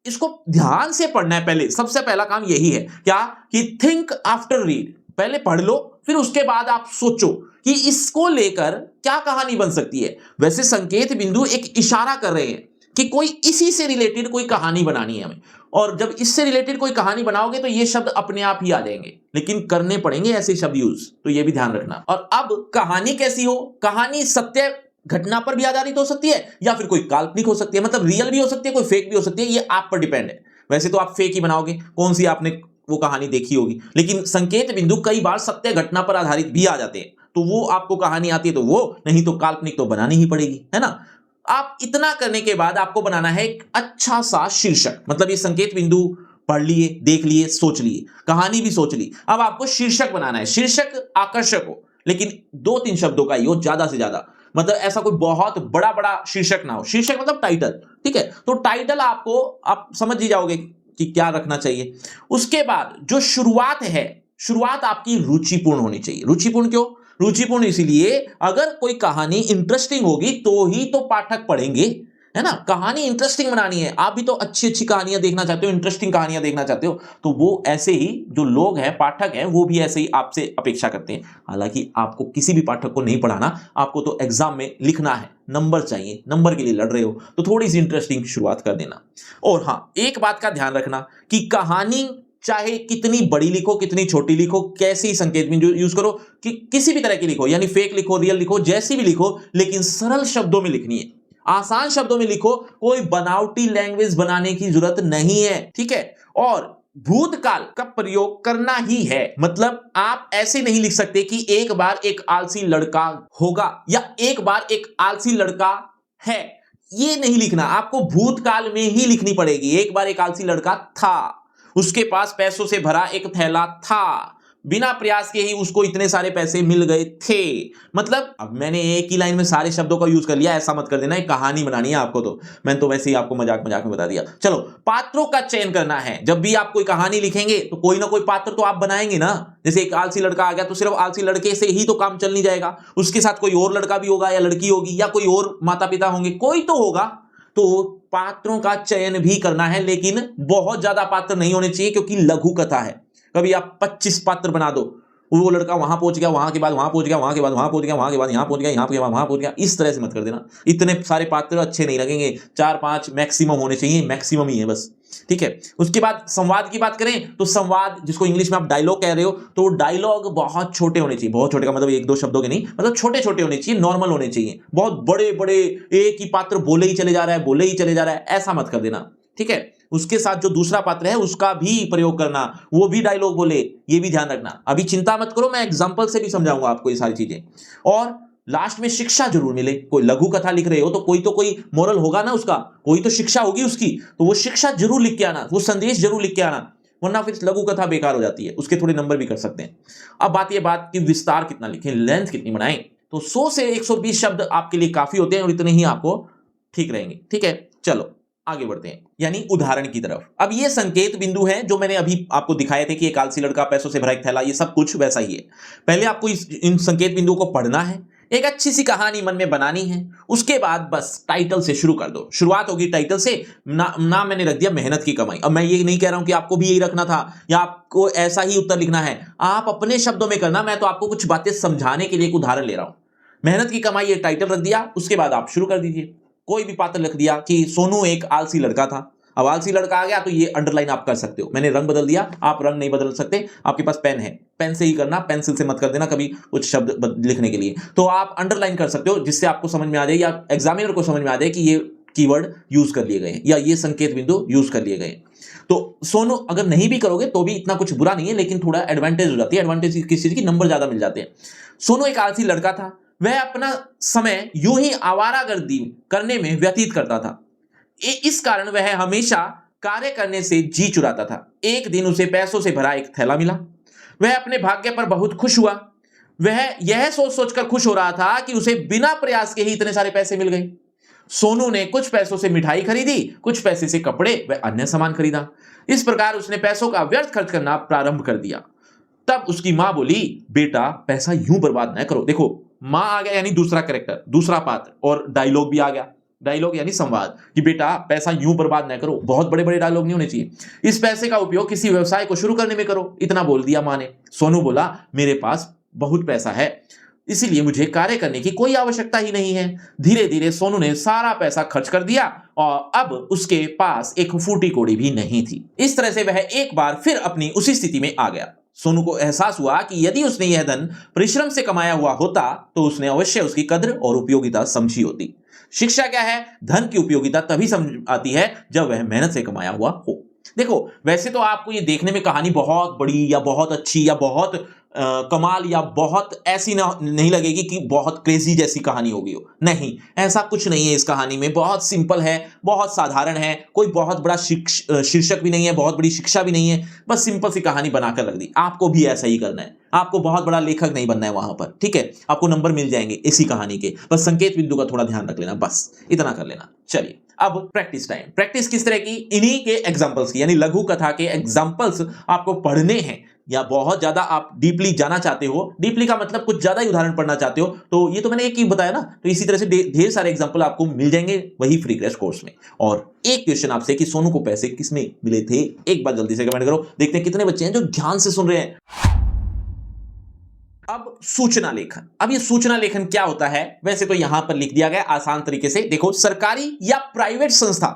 इसको ध्यान से पढ़ना है। पहले सबसे पहला काम यही है क्या कि थिंक आफ्टर रीड। पहले पढ़ लो, फिर उसके बाद आप सोचो कि इसको लेकर क्या कहानी बन सकती है। वैसे संकेत बिंदु एक इशारा कर रहे हैं कि कोई इसी से रिलेटेड कोई कहानी बनानी है हमें, और जब इससे रिलेटेड कोई कहानी बनाओगे तो ये शब्द अपने आप ही आ जाएंगे, लेकिन करने पड़ेंगे ऐसे शब्द यूज, तो ये भी ध्यान रखना। और अब कहानी कैसी हो? कहानी सत्य घटना पर भी आधारित हो सकती है या फिर कोई काल्पनिक हो सकती है, मतलब रियल भी हो सकती है, कोई फेक भी हो सकती है, ये आप पर डिपेंड है। वैसे तो आप फेक ही बनाओगे, कौन सी आपने वो कहानी देखी होगी, लेकिन संकेत बिंदु कई बार सत्य घटना पर आधारित भी आ जाते हैं, तो वो आपको कहानी आती है तो वो, नहीं तो काल्पनिक तो बनानी ही पड़ेगी, है ना। आप इतना करने के बाद आपको बनाना है एक अच्छा सा शीर्षक। मतलब ये संकेत बिंदु पढ़ लिए, देख लिए, सोच लिए, कहानी भी सोच ली, अब आपको शीर्षक बनाना है। शीर्षक आकर्षक हो, लेकिन 2-3 शब्दों का ही हो ज्यादा से ज्यादा, मतलब ऐसा कोई बहुत बड़ा बड़ा शीर्षक ना हो। शीर्षक मतलब टाइटल, ठीक है। तो टाइटल आपको, आप समझ ही जाओगे कि क्या रखना चाहिए। उसके बाद जो शुरुआत है, शुरुआत आपकी रुचिपूर्ण होनी चाहिए। रुचिपूर्ण क्यों? रुचिपूर्ण इसीलिए, अगर कोई कहानी इंटरेस्टिंग होगी तो ही तो पाठक पढ़ेंगे। है ना। कहानी इंटरेस्टिंग बनानी है, आप भी तो अच्छी अच्छी कहानियां देखना चाहते हो, इंटरेस्टिंग कहानियां देखना चाहते हो, तो वो ऐसे ही जो लोग हैं, पाठक हैं, वो भी ऐसे ही आपसे अपेक्षा करते हैं। हालांकि आपको किसी भी पाठक को नहीं पढ़ाना, आपको तो एग्जाम में लिखना है, नंबर चाहिए, नंबर के लिए लड़ रहे हो तो थोड़ी सी इंटरेस्टिंग शुरुआत कर देना। और हाँ, एक बात का ध्यान रखना कि कहानी चाहे कितनी बड़ी लिखो, कितनी छोटी लिखो, कैसी संकेत बिंदु यूज करो, कि किसी भी तरह की लिखो, यानी फेक लिखो, रियल लिखो, जैसी भी लिखो, लेकिन सरल शब्दों में लिखनी है, आसान शब्दों में लिखो, कोई बनावटी लैंग्वेज बनाने की जरूरत नहीं है, ठीक है। और भूतकाल का प्रयोग करना ही है, मतलब आप ऐसे नहीं लिख सकते कि एक बार एक आलसी लड़का होगा या एक बार एक आलसी लड़का है, ये नहीं लिखना, आपको भूतकाल में ही लिखनी पड़ेगी। एक बार एक आलसी लड़का था, उसके पास पैसों से भरा एक थैला था, बिना प्रयास के ही उसको इतने सारे पैसे मिल गए थे। मतलब अब मैंने एक ही लाइन में सारे शब्दों का यूज कर लिया, ऐसा मत कर देना, एक कहानी बनानी है आपको, तो मैंने तो वैसे ही आपको मजाक मजाक में बता दिया। चलो, पात्रों का चयन करना है। जब भी आप कोई कहानी लिखेंगे तो कोई ना कोई पात्र तो आप बनाएंगे ना। जैसे एक आलसी लड़का आ गया तो सिर्फ आलसी लड़के से ही तो काम चल नहीं जाएगा, उसके साथ कोई और लड़का भी होगा या लड़की होगी या कोई और माता पिता होंगे, कोई तो होगा। तो पात्रों का चयन भी करना है, लेकिन बहुत ज्यादा पात्र नहीं होने चाहिए, क्योंकि लघु कथा है। कभी आप 25 पात्र बना दो, वो लड़का वहां पहुंच गया, वहां के बाद वहां पहुंच गया, वहां के बाद वहां पहुंच गया, वहां के बाद यहां पहुंच गया, यहां के बाद वहां पहुंच गया, इस तरह से मत कर देना। इतने सारे पात्र अच्छे नहीं लगेंगे, 4-5 मैक्सिमम होने चाहिए, मैक्सिमम ही है बस, ठीक है। उसके बाद संवाद की बात करें तो संवाद, जिसको इंग्लिश में आप डायलॉग कह रहे हो, तो डायलॉग बहुत छोटे होने चाहिए। बहुत छोटे का मतलब 1-2 शब्दों के नहीं, मतलब छोटे छोटे होने चाहिए, नॉर्मल होने चाहिए। बहुत बड़े बड़े एक ही पात्र बोले ही चले जा रहा है, बोले ही चले जा रहा है, ऐसा मत कर देना, ठीक है। उसके साथ जो दूसरा पात्र है उसका भी प्रयोग करना, वो भी डायलॉग बोले, ये भी ध्यान रखना। अभी चिंता मत करो, मैं एग्जांपल से भी समझाऊंगा आपको ये सारी चीजें। और लास्ट में शिक्षा जरूर मिले। कोई लघु कथा लिख रहे हो तो कोई मोरल होगा ना उसका, कोई तो शिक्षा होगी उसकी, तो वो शिक्षा जरूर लिख के आना, वो संदेश जरूर लिख के आना, वरना फिर लघु कथा बेकार हो जाती है। उसके थोड़े नंबर भी कर सकते हैं। अब बात कि विस्तार कितना लिखें, लेंथ कितनी बनाएं, तो 100 से 120 शब्द आपके लिए काफी होते हैं और इतने ही आपको ठीक रहेंगे, ठीक है। चलो आगे बढ़ते हैं, यानी उदाहरण की तरफ। अब ये संकेत बिंदु हैं जो मैंने अभी आपको दिखाए थे कि एक आलसी लड़का, पैसों से भरा एक थैला, ये सब कुछ वैसा ही है। पहले आपको इन संकेत बिंदुओं को पढ़ना है, एक अच्छी सी कहानी मन में बनानी है, उसके बाद बस टाइटल से शुरू कर दो। शुरुआत होगी टाइटल से। नाम मैंने रख दिया मेहनत की कमाई। अब मैं ये नहीं कह रहा हूं कि आपको भी यही रखना था या आपको ऐसा ही उत्तर लिखना है, आप अपने शब्दों में करना। मैं तो आपको कुछ बातें समझाने के लिए एक उदाहरण ले रहा हूं। मेहनत की कमाई, ये टाइटल रख दिया, उसके बाद आप शुरू कर दीजिए। कोई भी पात्र लिख दिया कि सोनू एक आलसी लड़का था। अब आलसी लड़का आ गया तो ये अंडरलाइन आप कर सकते हो। मैंने रंग बदल दिया, आप रंग नहीं बदल सकते, आपके पास पेन है, पेन से ही करना, पेंसिल से मत कर देना कभी कुछ शब्द लिखने के लिए। तो आप अंडरलाइन कर सकते हो, जिससे आपको समझ में आ जाए या एग्जामिनर को समझ में आ जाए कि ये कीवर्ड यूज कर लिए गए हैं या ये संकेत बिंदु यूज कर लिए गए। तो सोनू अगर नहीं भी करोगे तो भी इतना कुछ बुरा नहीं है, लेकिन थोड़ा एडवांटेज हो जाती है। एडवांटेज किस चीज की, नंबर ज्यादा मिल जाते हैं। सोनू एक आलसी लड़का था, वह अपना समय यूं ही आवारागर्दी करने में व्यतीत करता था। इस कारण वह हमेशा कार्य करने से जी चुराता था। एक दिन उसे पैसों से भरा एक थैला मिला। वह अपने भाग्य पर बहुत खुश हुआ। वह यह सोच सोचकर खुश हो रहा था कि उसे बिना प्रयास के ही इतने सारे पैसे मिल गए। सोनू ने कुछ पैसों से मिठाई खरीदी, कुछ पैसे से कपड़े व अन्य सामान खरीदा। इस प्रकार उसने पैसों का व्यर्थ खर्च करना प्रारंभ कर दिया। तब उसकी मां बोली, बेटा पैसा यूं बर्बाद न करो। देखो, मां आ गया यानी दूसरा कैरेक्टर, दूसरा पात्र, और डायलॉग भी आ गया। डायलॉग यानी संवाद, कि बेटा पैसा यूं बर्बाद न करो। बहुत बड़े बड़े डायलॉग नहीं होने चाहिए। इस पैसे का उपयोग किसी व्यवसाय को शुरू करने में करो। इतना बोल दिया मां ने। सोनू बोला, मेरे पास बहुत पैसा है, इसीलिए मुझे कार्य करने की कोई आवश्यकता ही नहीं है। धीरे धीरे सोनू ने सारा पैसा खर्च कर दिया और अब उसके पास एक फूटी कौड़ी भी नहीं थी। इस तरह से वह एक बार फिर अपनी उसी स्थिति में आ गया। सोनू को एहसास हुआ कि यदि उसने यह धन परिश्रम से कमाया हुआ होता तो उसने अवश्य उसकी कद्र और उपयोगिता समझी होती। शिक्षा क्या है? धन की उपयोगिता तभी समझ आती है जब वह मेहनत से कमाया हुआ हो। देखो, वैसे तो आपको ये देखने में कहानी बहुत बड़ी या बहुत अच्छी या बहुत कमाल या बहुत ऐसी नहीं लगेगी कि बहुत क्रेजी जैसी कहानी होगी हो। नहीं, ऐसा कुछ नहीं है। इस कहानी में बहुत सिंपल है, बहुत साधारण है, कोई बहुत बड़ा शीर्षक भी नहीं है, बहुत बड़ी शिक्षा भी नहीं है। बस सिंपल सी कहानी बनाकर रख दी। आपको भी ऐसा ही करना है। आपको बहुत बड़ा लेखक नहीं बनना है वहां पर, ठीक है? आपको नंबर मिल जाएंगे इसी कहानी के। बस संकेत बिंदु का थोड़ा ध्यान रख लेना, बस इतना कर लेना। चलिए अब प्रैक्टिस टाइम। प्रैक्टिस किस तरह की? इन्हीं के एग्जांपल्स की, यानी लघु कथा के एग्जांपल्स आपको पढ़ने हैं। या बहुत ज्यादा आप डीपली जाना चाहते हो, डीपली का मतलब कुछ ज्यादा ही उदाहरण पढ़ना चाहते हो, तो ये तो मैंने एक ही बताया ना, तो इसी तरह से ढेर सारे एग्जांपल आपको मिल जाएंगे वही फ्री क्रैश कोर्स में। और एक क्वेश्चन आपसे कि सोनू को पैसे किसमें मिले थे, एक बार जल्दी से कमेंट करो, देखते हैं कितने बच्चे हैं जो ध्यान से सुन रहे हैं। अब सूचना लेखन। अब ये सूचना लेखन क्या होता है, वैसे तो यहां पर लिख दिया गया आसान तरीके से। देखो, सरकारी या प्राइवेट संस्था,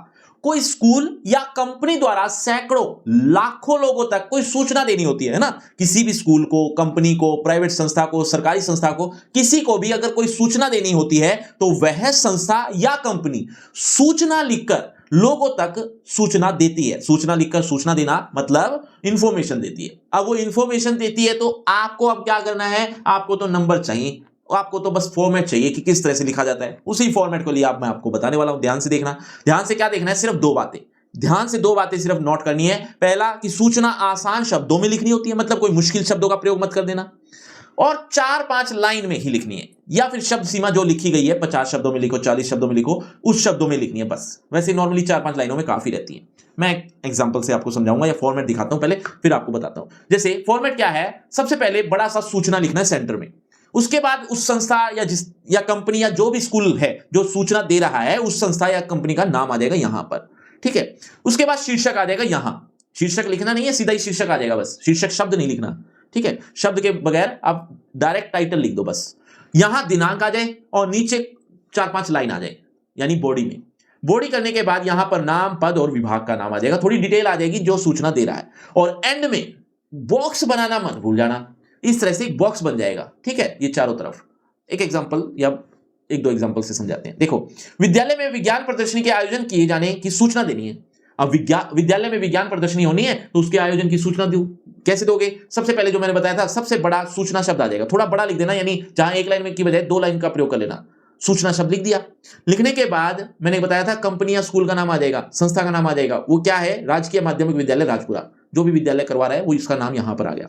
कोई स्कूल या कंपनी द्वारा सैकड़ों लाखों लोगों तक कोई सूचना देनी होती है ना, किसी भी स्कूल को, कंपनी को, प्राइवेट संस्था को, सरकारी संस्था को, किसी को भी अगर कोई सूचना देनी होती है तो वह संस्था या कंपनी सूचना लिखकर लोगों तक सूचना देती है। सूचना लिखकर सूचना देना मतलब इंफॉर्मेशन देती है। अब वो इंफॉर्मेशन देती है तो आपको अब क्या करना है, आपको तो नंबर चाहिए, आपको तो बस फॉर्मेट चाहिए कि किस तरह से लिखा जाता है, उसी फॉर्मेट को लिए मैं आपको बताने वाला हूं। ध्यान से देखना। ध्यान से क्या देखना है, सिर्फ 2 बातें, ध्यान से 2 बातें सिर्फ नोट करनी है। पहला कि सूचना आसान शब्दों में लिखनी होती है, मतलब कोई मुश्किल शब्दों का प्रयोग मत कर देना, और 4-5 लाइन में ही लिखनी है, या फिर शब्द सीमा जो लिखी गई है 50 शब्दों में लिखो, 40 शब्दों में लिखो, उस शब्दों में लिखनी है बस। वैसे नॉर्मली 4-5 लाइनों में काफी रहती है। मैं एक एग्जांपल से आपको समझाऊंगा या फॉर्मेट दिखाता हूं पहले, फिर आपको बताता हूं। जैसे फॉर्मेट क्या है, सबसे पहले बड़ा सा सूचना लिखना है सेंटर में, उसके बाद उस संस्था या कंपनी या जो भी स्कूल है जो सूचना दे रहा है, उस संस्था या कंपनी का नाम आ जाएगा यहां पर, ठीक है। उसके बाद शीर्षक आ जाएगा यहां, शीर्षक लिखना नहीं है, सीधा ही शीर्षक आ जाएगा, बस शीर्षक शब्द नहीं लिखना, ठीक है। शब्द के बगैर आप डायरेक्ट टाइटल लिख दो बस। यहां दिनांक आ जाए और नीचे 4-5 लाइन आ जाए, यानी बॉडी में। बॉडी करने के बाद यहां पर नाम, पद और विभाग का नाम आ जाएगा, थोड़ी डिटेल आ जाएगी जो सूचना दे रहा है। और एंड में बॉक्स बनाना मत भूल जाना, इस तरह से एक बॉक्स बन जाएगा, ठीक है, ये चारों तरफ। एक एग्जांपल या 1-2 एग्जांपल से समझाते हैं। देखो, विद्यालय में विज्ञान प्रदर्शनी के आयोजन किए जाने की सूचना देनी है। अब विद्यालय में विज्ञान प्रदर्शनी होनी है तो उसके आयोजन की सूचना दो। कैसे दोगे, सबसे पहले जो मैंने बताया था, सबसे बड़ा सूचना शब्द आ जाएगा, थोड़ा बड़ा लिख देना, यानी जहां 1 लाइन में की बजाय 2 लाइन का प्रयोग कर लेना। सूचना शब्द लिख दिया। लिखने के बाद मैंने बताया था कंपनी या स्कूल का नाम आ जाएगा, संस्था का नाम आ जाएगा। वो क्या है, राजकीय माध्यमिक विद्यालय राजपुरा, जो भी विद्यालय करवा रहा है वो इसका नाम यहां पर आ गया।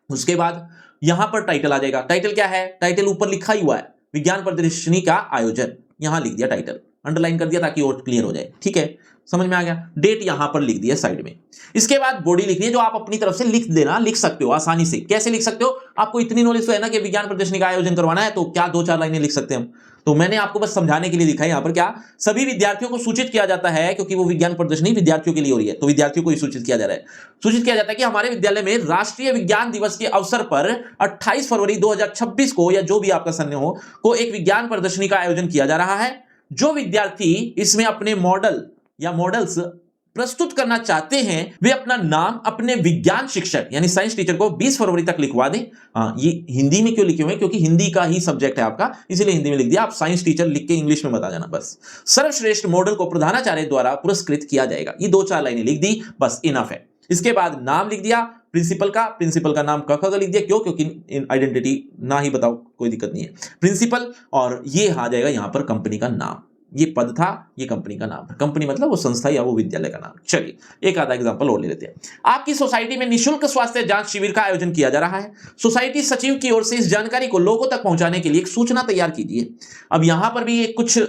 उसके बाद यहां पर टाइटल आ जाएगा। टाइटल क्या है, टाइटल ऊपर लिखा ही हुआ है, विज्ञान प्रदर्शनी का आयोजन, यहां लिख दिया टाइटल, अंडरलाइन कर दिया ताकि और क्लियर हो जाए, ठीक है, समझ में आ गया। डेट यहां पर लिख दिया साइड में। इसके बाद बॉडी लिखनी है, जो आप अपनी तरफ से लिख देना, लिख सकते हो आसानी से। कैसे लिख सकते हो, आपको इतनी नॉलेज तो है ना कि विज्ञान प्रदर्शनी का आयोजन करवाना है, तो क्या 2-4 लाइनें लिख सकते हैं हम। तो मैंने आपको बस समझाने के लिए लिखा है यहां पर, क्या सभी विद्यार्थियों को सूचित किया जाता है, क्योंकि वो विज्ञान प्रदर्शनी विद्यार्थियों के लिए हो रही है, तो विद्यार्थियों को ही सूचित किया जा रहा है। सूचित किया जाता है कि हमारे विद्यालय में राष्ट्रीय विज्ञान दिवस के अवसर पर 28 फरवरी 2026 को, या जो भी आपका सन हो, को एक विज्ञान प्रदर्शनी का आयोजन किया जा रहा है। जो विद्यार्थी इसमें अपने मॉडल या मॉडल्स प्रस्तुत करना चाहते हैं, वे अपना नाम अपने विज्ञान शिक्षक यानी साइंस टीचर को 20 फरवरी तक लिखवा दें। ये हिंदी में क्यों लिखे हुए हैं, क्योंकि हिंदी का ही सब्जेक्ट है आपका, इसीलिए हिंदी में लिख दिया। आप साइंस टीचर लिख के इंग्लिश में बता जाना बस। सर्वश्रेष्ठ मॉडल को प्रधानाचार्य द्वारा पुरस्कृत किया जाएगा। ये 2-4 लाइनें लिख दी, बस इनफ है। इसके बाद नाम लिख दिया प्रिंसिपल का नाम क लिख दिया, क्यों, क्योंकि आइडेंटिटी ना ही बताओ कोई दिक्कत नहीं है, प्रिंसिपल। और ये आ जाएगा यहां पर कंपनी का नाम, ये पद था, ये कंपनी का नाम है। कंपनी मतलब वो संस्था या वो विद्यालय का नाम। चलिए एक आधा एग्जांपल और ले लेते हैं। आपकी सोसाइटी में निःशुल्क स्वास्थ्य जांच शिविर का आयोजन किया जा रहा है। सोसाइटी सचिव की ओर से इस जानकारी को लोगों तक पहुंचाने के लिए एक सूचना तैयार कीजिए। अब यहां पर भी एक कुछ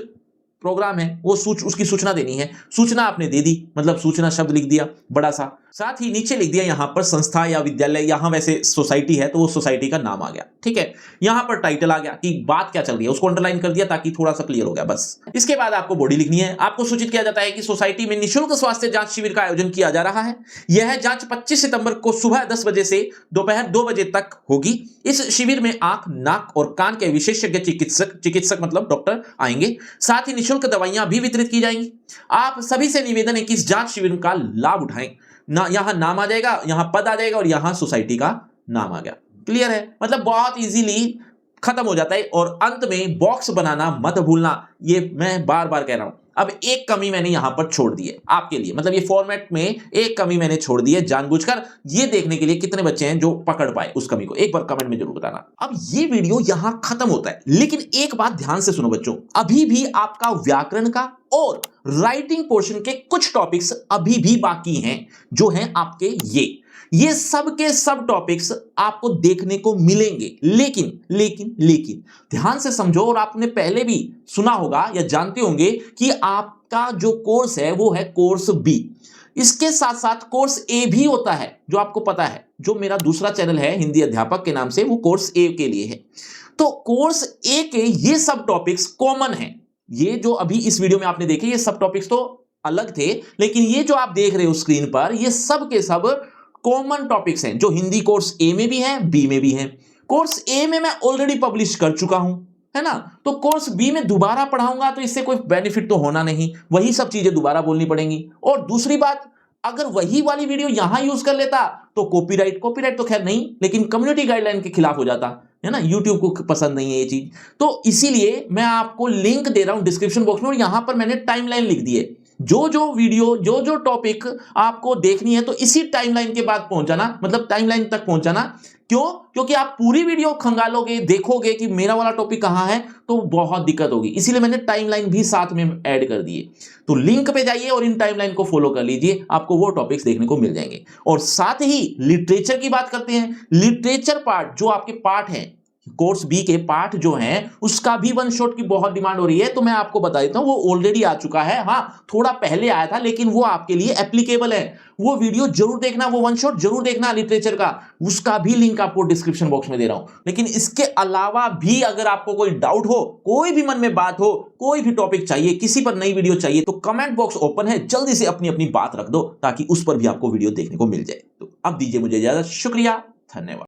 प्रोग्राम है, वो उसकी सूचना देनी है। सूचना आपने दे दी, मतलब सूचना शब्द लिख दिया बड़ा सा, साथ ही नीचे लिख दिया यहां पर संस्था या विद्यालय, यहां वैसे सोसाइटी है तो वो सोसाइटी का नाम आ गया, ठीक है। यहां पर टाइटल आ गया कि बात क्या चल रही है, उसको अंडरलाइन कर दिया ताकि थोड़ा सा क्लियर हो गया बस। इसके बाद आपको बॉडी लिखनी है। आपको सूचित किया जाता है कि सोसाइटी में निःशुल्क स्वास्थ्य जांच शिविर का आयोजन किया जा रहा है। यह जांच 25 सितंबर को सुबह 10 बजे से दोपहर 2 बजे तक होगी। इस शिविर में आंख, नाक और कान के विशेषज्ञ चिकित्सक मतलब डॉक्टर आएंगे। साथ ही निःशुल्क दवाइयां भी वितरित की जाएंगी। आप सभी से निवेदन है कि इस जांच शिविर का लाभ उठाएं। ना यहां नाम आ जाएगा, यहां पद आ जाएगा और यहां सोसाइटी का नाम आ गया। क्लियर है, मतलब बहुत इजीली खत्म हो जाता है। और अंत में बॉक्स बनाना मत भूलना, ये मैं बार बार कह रहा हूं। अब एक कमी मैंने यहां पर छोड़ दी है आपके लिए, मतलब ये फॉर्मेट में एक कमी मैंने छोड़ दी है जानबूझकर, ये देखने के लिए कितने बच्चे हैं जो पकड़ पाए उस कमी को, एक बार कमेंट में जरूर बताना। अब ये वीडियो यहां खत्म होता है, लेकिन एक बात ध्यान से सुनो बच्चों, अभी भी आपका व्याकरण का और राइटिंग पोर्शन के कुछ टॉपिक्स अभी भी बाकी हैं, जो हैं आपके ये सब के सब टॉपिक्स आपको देखने को मिलेंगे। लेकिन ध्यान से समझो, और आपने पहले भी सुना होगा या जानते होंगे कि आपका जो कोर्स है वो है कोर्स बी। इसके साथ साथ कोर्स ए भी होता है, जो आपको पता है, जो मेरा दूसरा चैनल है हिंदी अध्यापक के नाम से, वो कोर्स ए के लिए है। तो कोर्स ए के ये सब टॉपिक्स कॉमन हैं। ये जो अभी इस वीडियो में आपने देखे ये सब टॉपिक्स तो अलग थे, लेकिन ये जो आप देख रहे हो स्क्रीन पर ये सब के सब कॉमन टॉपिक्स हैं जो हिंदी कोर्स ए में भी हैं, बी में भी हैं। कोर्स ए में मैं ऑलरेडी पब्लिश कर चुका हूं, है ना। तो कोर्स बी में दोबारा पढ़ाऊंगा तो इससे कोई बेनिफिट तो होना नहीं, वही सब चीजें दोबारा बोलनी पड़ेंगी। और दूसरी बात, अगर वही वाली वीडियो यहां यूज कर लेता तो कॉपीराइट तो खैर नहीं, लेकिन कम्युनिटी गाइडलाइन के खिलाफ हो जाता, है ना। यूट्यूब को पसंद नहीं है ये चीज। तो इसीलिए मैं आपको लिंक दे रहा हूं डिस्क्रिप्शन बॉक्स में, और यहां पर मैंने टाइमलाइन लिख दी है। जो जो वीडियो जो जो टॉपिक आपको देखनी है तो इसी टाइमलाइन के बाद पहुंच जाना, मतलब टाइमलाइन तक पहुंच जाना। क्यों? क्योंकि आप पूरी वीडियो खंगालोगे, देखोगे कि मेरा वाला टॉपिक कहां है, तो बहुत दिक्कत होगी। इसीलिए मैंने टाइमलाइन भी साथ में ऐड कर दी है। तो लिंक पे जाइए और इन टाइमलाइन को फॉलो कर लीजिए, आपको वो टॉपिक्स देखने को मिल जाएंगे। और साथ ही लिटरेचर की बात करते हैं। लिटरेचर पार्ट, जो आपके पार्ट हैं कोर्स बी के पार्ट जो हैं, उसका भी वन शॉट की बहुत डिमांड हो रही है। तो मैं आपको बता देता हूं, वो ऑलरेडी आ चुका है। हां, थोड़ा पहले आया था, लेकिन वो आपके लिए एप्लीकेबल है। वो वीडियो जरूर देखना, वो वन शॉट जरूर देखना लिटरेचर का। उसका भी लिंक आपको डिस्क्रिप्शन बॉक्स में दे रहा हूं। लेकिन इसके अलावा भी अगर आपको कोई डाउट हो, कोई भी मन में बात हो, कोई भी टॉपिक चाहिए, किसी पर नई वीडियो चाहिए, तो कमेंट बॉक्स ओपन है, जल्दी से अपनी अपनी बात रख दो ताकि उस पर भी आपको वीडियो देखने को मिल जाए। तो अब दीजिए मुझे इजाजत। शुक्रिया, धन्यवाद।